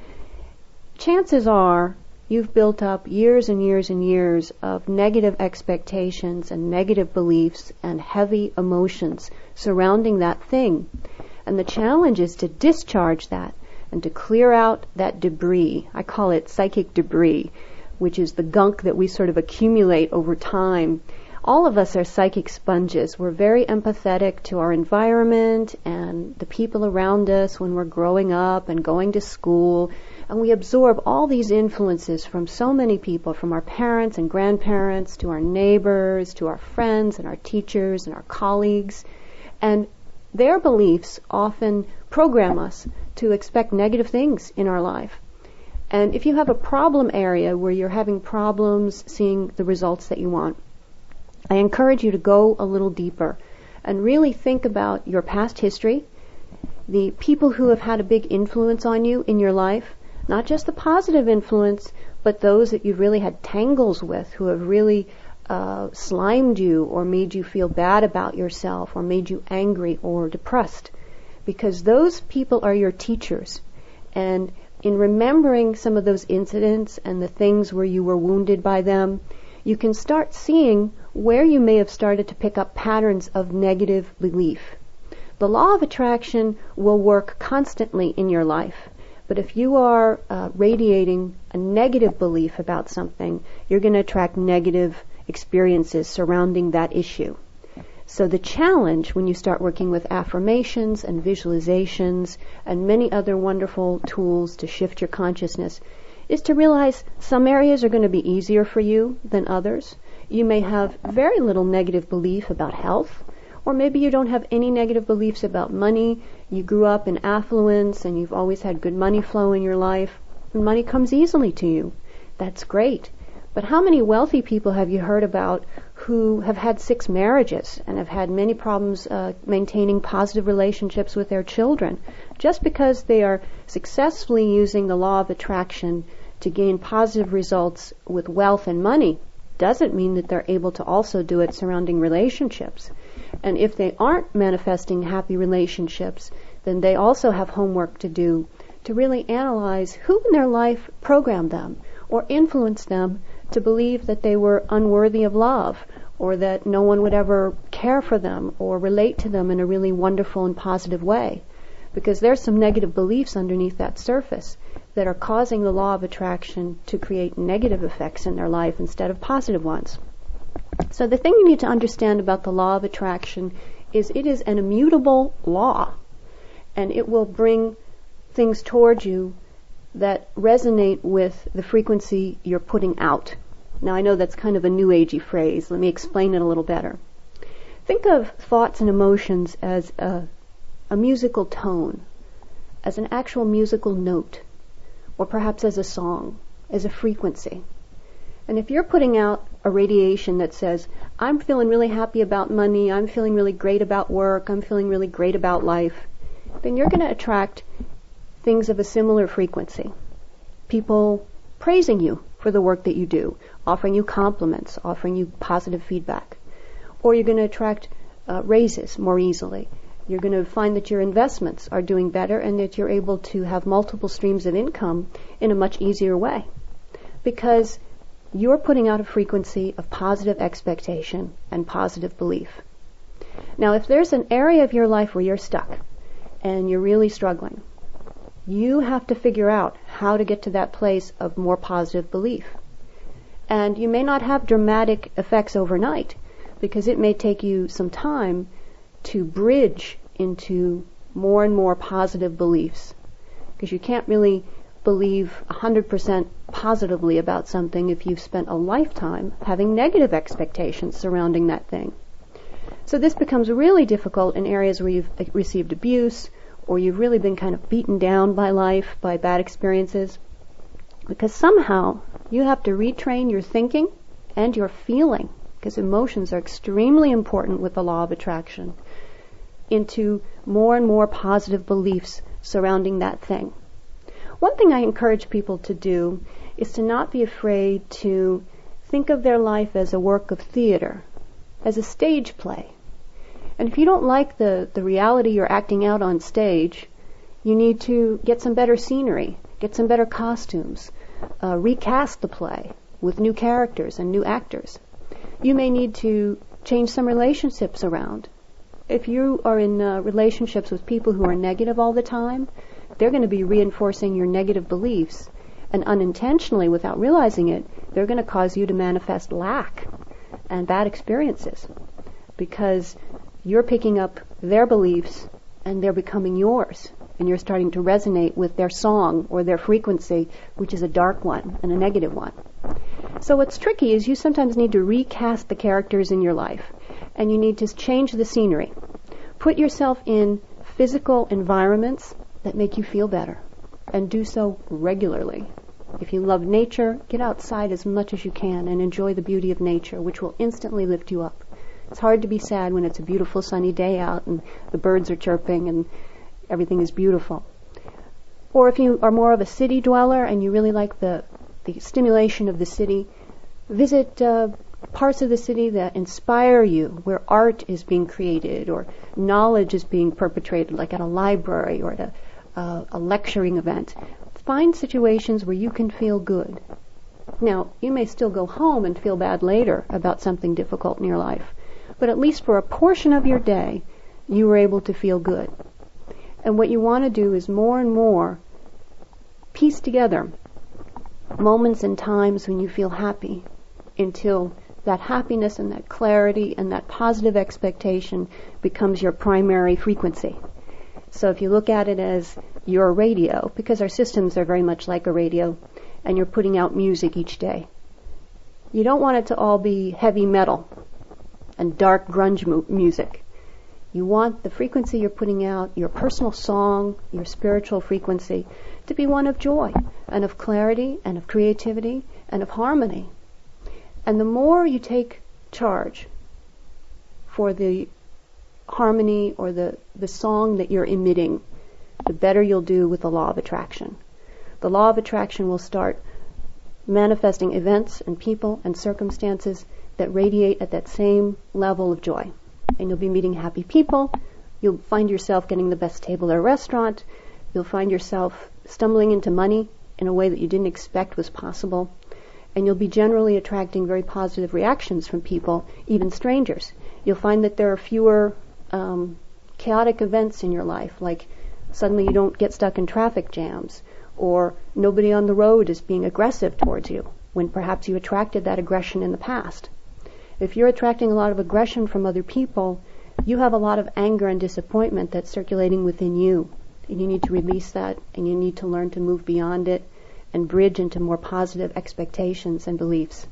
chances are you've built up years and years and years of negative expectations and negative beliefs and heavy emotions surrounding that thing. And the challenge is to discharge that and to clear out that debris. I call it psychic debris, which is the gunk that we sort of accumulate over time. All of us are psychic sponges. We're very empathetic to our environment and the people around us when we're growing up and going to school. And we absorb all these influences from so many people, from our parents and grandparents to our neighbors, to our friends and our teachers and our colleagues. And their beliefs often program us to expect negative things in our life. And if you have a problem area where you're having problems seeing the results that you want, I encourage you to go a little deeper and really think about your past history, the people who have had a big influence on you in your life, not just the positive influence, but those that you've really had tangles with, who have really slimed you or made you feel bad about yourself or made you angry or depressed. Because those people are your teachers. And in remembering some of those incidents and the things where you were wounded by them, you can start seeing where you may have started to pick up patterns of negative belief. The law of attraction will work constantly in your life. But if you are radiating a negative belief about something, you're going to attract negative experiences surrounding that issue. So the challenge when you start working with affirmations and visualizations and many other wonderful tools to shift your consciousness is to realize some areas are going to be easier for you than others. You may have very little negative belief about health, or maybe you don't have any negative beliefs about money. You grew up in affluence and you've always had good money flow in your life, and money comes easily to you. That's great. But how many wealthy people have you heard about who have had 6 marriages and have had many problems maintaining positive relationships with their children, just because they are successfully using the law of attraction to gain positive results with wealth and money doesn't mean that they're able to also do it surrounding relationships. And if they aren't manifesting happy relationships, then they also have homework to do to really analyze who in their life programmed them or influenced them to believe that they were unworthy of love, or that no one would ever care for them or relate to them in a really wonderful and positive way. Because there's some negative beliefs underneath that surface that are causing the law of attraction to create negative effects in their life instead of positive ones. So the thing you need to understand about the law of attraction is it is an immutable law, and it will bring things towards you that resonate with the frequency you're putting out. Now, I know that's kind of a new agey phrase. Let me explain it a little better. Think of thoughts and emotions as a musical tone, as an actual musical note, or perhaps as a song, as a frequency. And if you're putting out a radiation that says, I'm feeling really happy about money, I'm feeling really great about work, I'm feeling really great about life, then you're going to attract things of a similar frequency. People praising you for the work that you do, offering you compliments, offering you positive feedback. Or you're going to attract raises more easily. You're going to find that your investments are doing better and that you're able to have multiple streams of income in a much easier way. Because you're putting out a frequency of positive expectation and positive belief. Now, if there's an area of your life where you're stuck and you're really struggling, You have to figure out how to get to that place of more positive belief. And you may not have dramatic effects overnight, because it may take you some time to bridge into more and more positive beliefs. Because you can't really believe 100% positively about something if you've spent a lifetime having negative expectations surrounding that thing. So this becomes really difficult in areas where you've received abuse, or you've really been kind of beaten down by life, by bad experiences, because somehow you have to retrain your thinking and your feeling, because emotions are extremely important with the law of attraction, into more and more positive beliefs surrounding that thing. One thing I encourage people to do is to not be afraid to think of their life as a work of theater, as a stage play. And if you don't like the reality you're acting out on stage, you need to get some better scenery, get some better costumes, recast the play with new characters and new actors. You may need to change some relationships around. If you are in relationships with people who are negative all the time, they're going to be reinforcing your negative beliefs, and unintentionally, without realizing it, they're going to cause you to manifest lack and bad experiences, because you're picking up their beliefs and they're becoming yours, and you're starting to resonate with their song or their frequency, which is a dark one and a negative one. So what's tricky is you sometimes need to recast the characters in your life, and you need to change the scenery. Put yourself in physical environments that make you feel better, and do so regularly. If you love nature, get outside as much as you can and enjoy the beauty of nature, which will instantly lift you up. It's hard to be sad when it's a beautiful sunny day out and the birds are chirping and everything is beautiful. Or if you are more of a city dweller and you really like the stimulation of the city, visit parts of the city that inspire you, where art is being created or knowledge is being perpetrated, like at a library or at a lecturing event. Find situations where you can feel good. Now, you may still go home and feel bad later about something difficult in your life, but at least for a portion of your day, you were able to feel good. And what you want to do is more and more piece together moments and times when you feel happy, until that happiness and that clarity and that positive expectation becomes your primary frequency. So if you look at it as your radio, because our systems are very much like a radio, and you're putting out music each day, you don't want it to all be heavy metal and dark grunge music. You want the frequency you're putting out, your personal song, your spiritual frequency, to be one of joy and of clarity and of creativity and of harmony. And the more you take charge for the harmony or the song that you're emitting, the better you'll do with the law of attraction. The law of attraction will start manifesting events and people and circumstances that radiate at that same level of joy. And you'll be meeting happy people. You'll find yourself getting the best table at a restaurant. You'll find yourself stumbling into money in a way that you didn't expect was possible. And you'll be generally attracting very positive reactions from people, even strangers. You'll find that there are fewer chaotic events in your life, like suddenly you don't get stuck in traffic jams, or nobody on the road is being aggressive towards you, when perhaps you attracted that aggression in the past. If you're attracting a lot of aggression from other people, you have a lot of anger and disappointment that's circulating within you. And you need to release that, and you need to learn to move beyond it and bridge into more positive expectations and beliefs.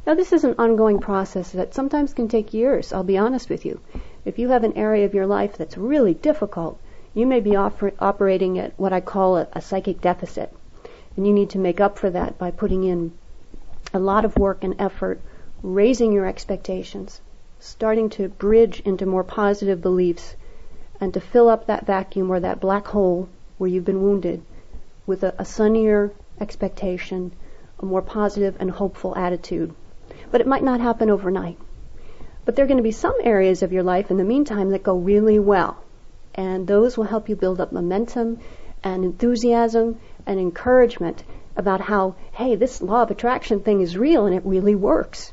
Now, this is an ongoing process that sometimes can take years, I'll be honest with you. If you have an area of your life that's really difficult, you may be operating at what I call a psychic deficit. And you need to make up for that by putting in a lot of work and effort, raising your expectations, starting to bridge into more positive beliefs, and to fill up that vacuum or that black hole where you've been wounded with a sunnier expectation, a more positive and hopeful attitude. But it might not happen overnight. But there are going to be some areas of your life in the meantime that go really well. And those will help you build up momentum and enthusiasm and encouragement about how, hey, this law of attraction thing is real and it really works.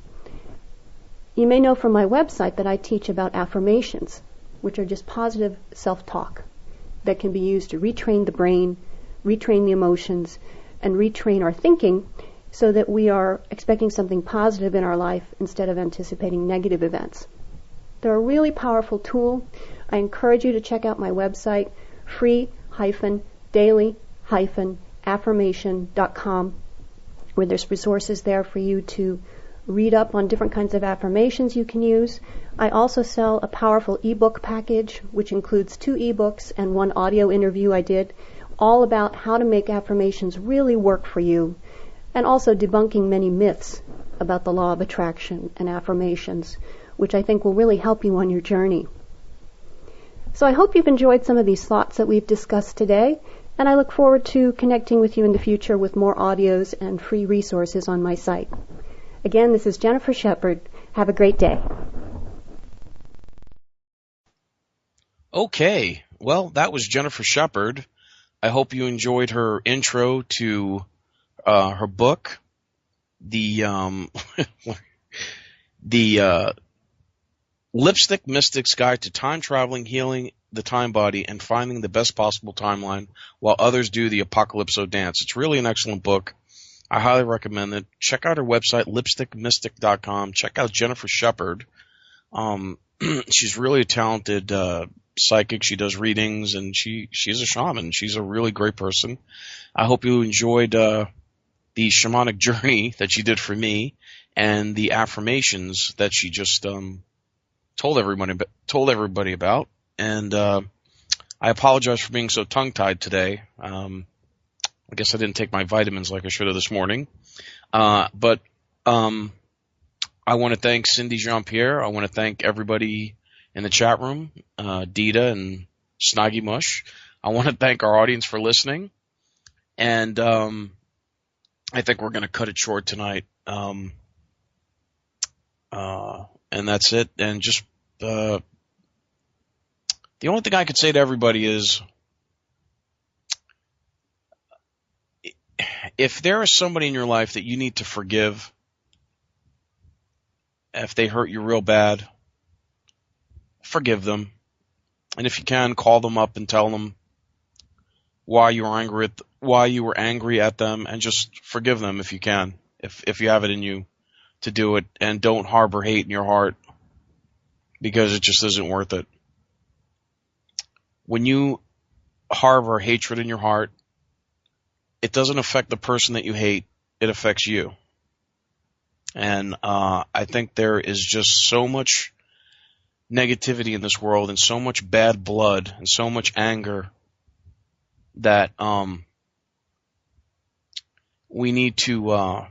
You may know from my website that I teach about affirmations, which are just positive self-talk that can be used to retrain the brain, retrain the emotions, and retrain our thinking so that we are expecting something positive in our life instead of anticipating negative events. They're a really powerful tool. I encourage you to check out my website, free-daily-affirmation.com, where there's resources there for you to read up on different kinds of affirmations you can use. I also sell a powerful ebook package, which includes 2 ebooks and 1 audio interview I did, all about how to make affirmations really work for you, and also debunking many myths about the law of attraction and affirmations, which I think will really help you on your journey. So I hope you've enjoyed some of these thoughts that we've discussed today, and I look forward to connecting with you in the future with more audios and free resources on my site. Again, this is Jennifer Shepard. Have a great day. Okay, well, that was Jennifer Shepard. I hope you enjoyed her intro to her book, the Lipstick Mystic's Guide to Time Traveling, Healing the Time Body, and Finding the Best Possible Timeline While Others Do the Apocalypso Dance. It's really an excellent book. I highly recommend it. Check out her website, lipstickmystic.com. Check out Jennifer Shepard. She's really a talented psychic. She does readings, and she's a shaman. She's a really great person. I hope you enjoyed the Shamanic Journey that she did for me and the affirmations that she just told everybody about. And I apologize for being so tongue-tied today. I guess I didn't take my vitamins like I should have this morning. But I want to thank Cindy Jean-Pierre. I want to thank everybody in the chat room, Dita and Snoggy Mush. I want to thank our audience for listening. And I think we're going to cut it short tonight. And that's it. And just the only thing I could say to everybody is, if there is somebody in your life that you need to forgive, if they hurt you real bad, forgive them. And if you can, call them up and tell them why you were angry at them, and just forgive them if you can, if you have it in you to do it. And don't harbor hate in your heart, because it just isn't worth it. When you harbor hatred in your heart, it doesn't affect the person that you hate, it affects you. And I think there is just so much negativity in this world, and so much bad blood, and so much anger, that we need to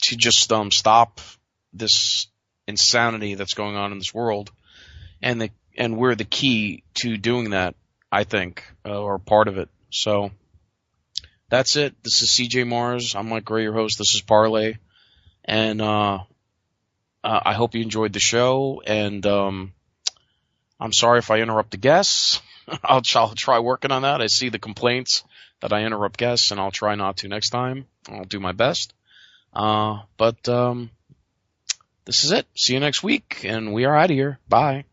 just stop this insanity that's going on in this world. And we're the key to doing that, I think, or part of it. So that's it. This is CJ Mars. I'm Mike Gray, your host. This is Parlay. And I hope you enjoyed the show. And I'm sorry if I interrupt the guests. I'll try working on that. I see the complaints that I interrupt guests, and I'll try not to next time. I'll do my best. But this is it. See you next week, and we are out of here. Bye.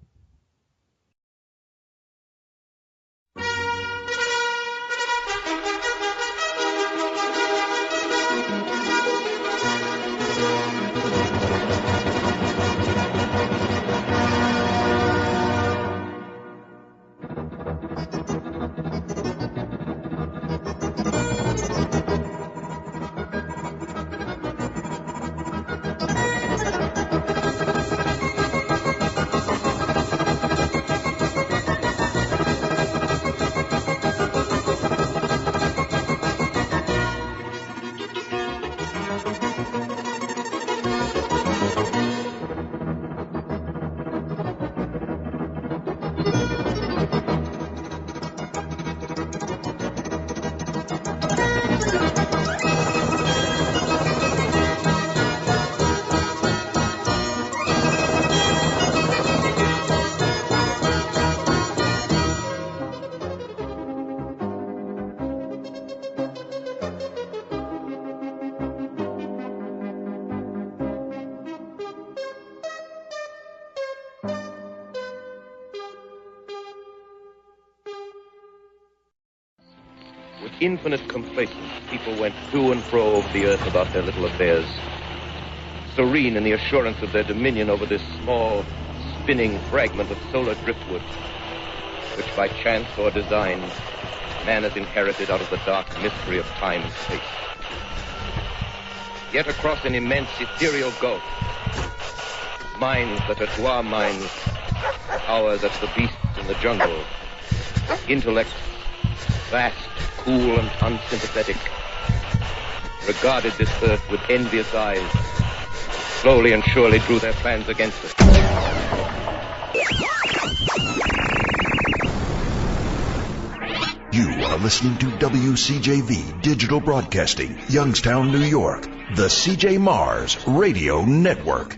With infinite complacence, people went to and fro over the earth about their little affairs, serene in the assurance of their dominion over this small, spinning fragment of solar driftwood, which by chance or design, man has inherited out of the dark mystery of time and space. Yet across an immense ethereal gulf, minds that are to our minds, ours as the beasts in the jungle, intellects vast, cool, and unsympathetic, regarded this earth with envious eyes, slowly and surely drew their plans against us. You are listening to WCJV Digital Broadcasting, Youngstown, New York, the CJ Mars Radio Network.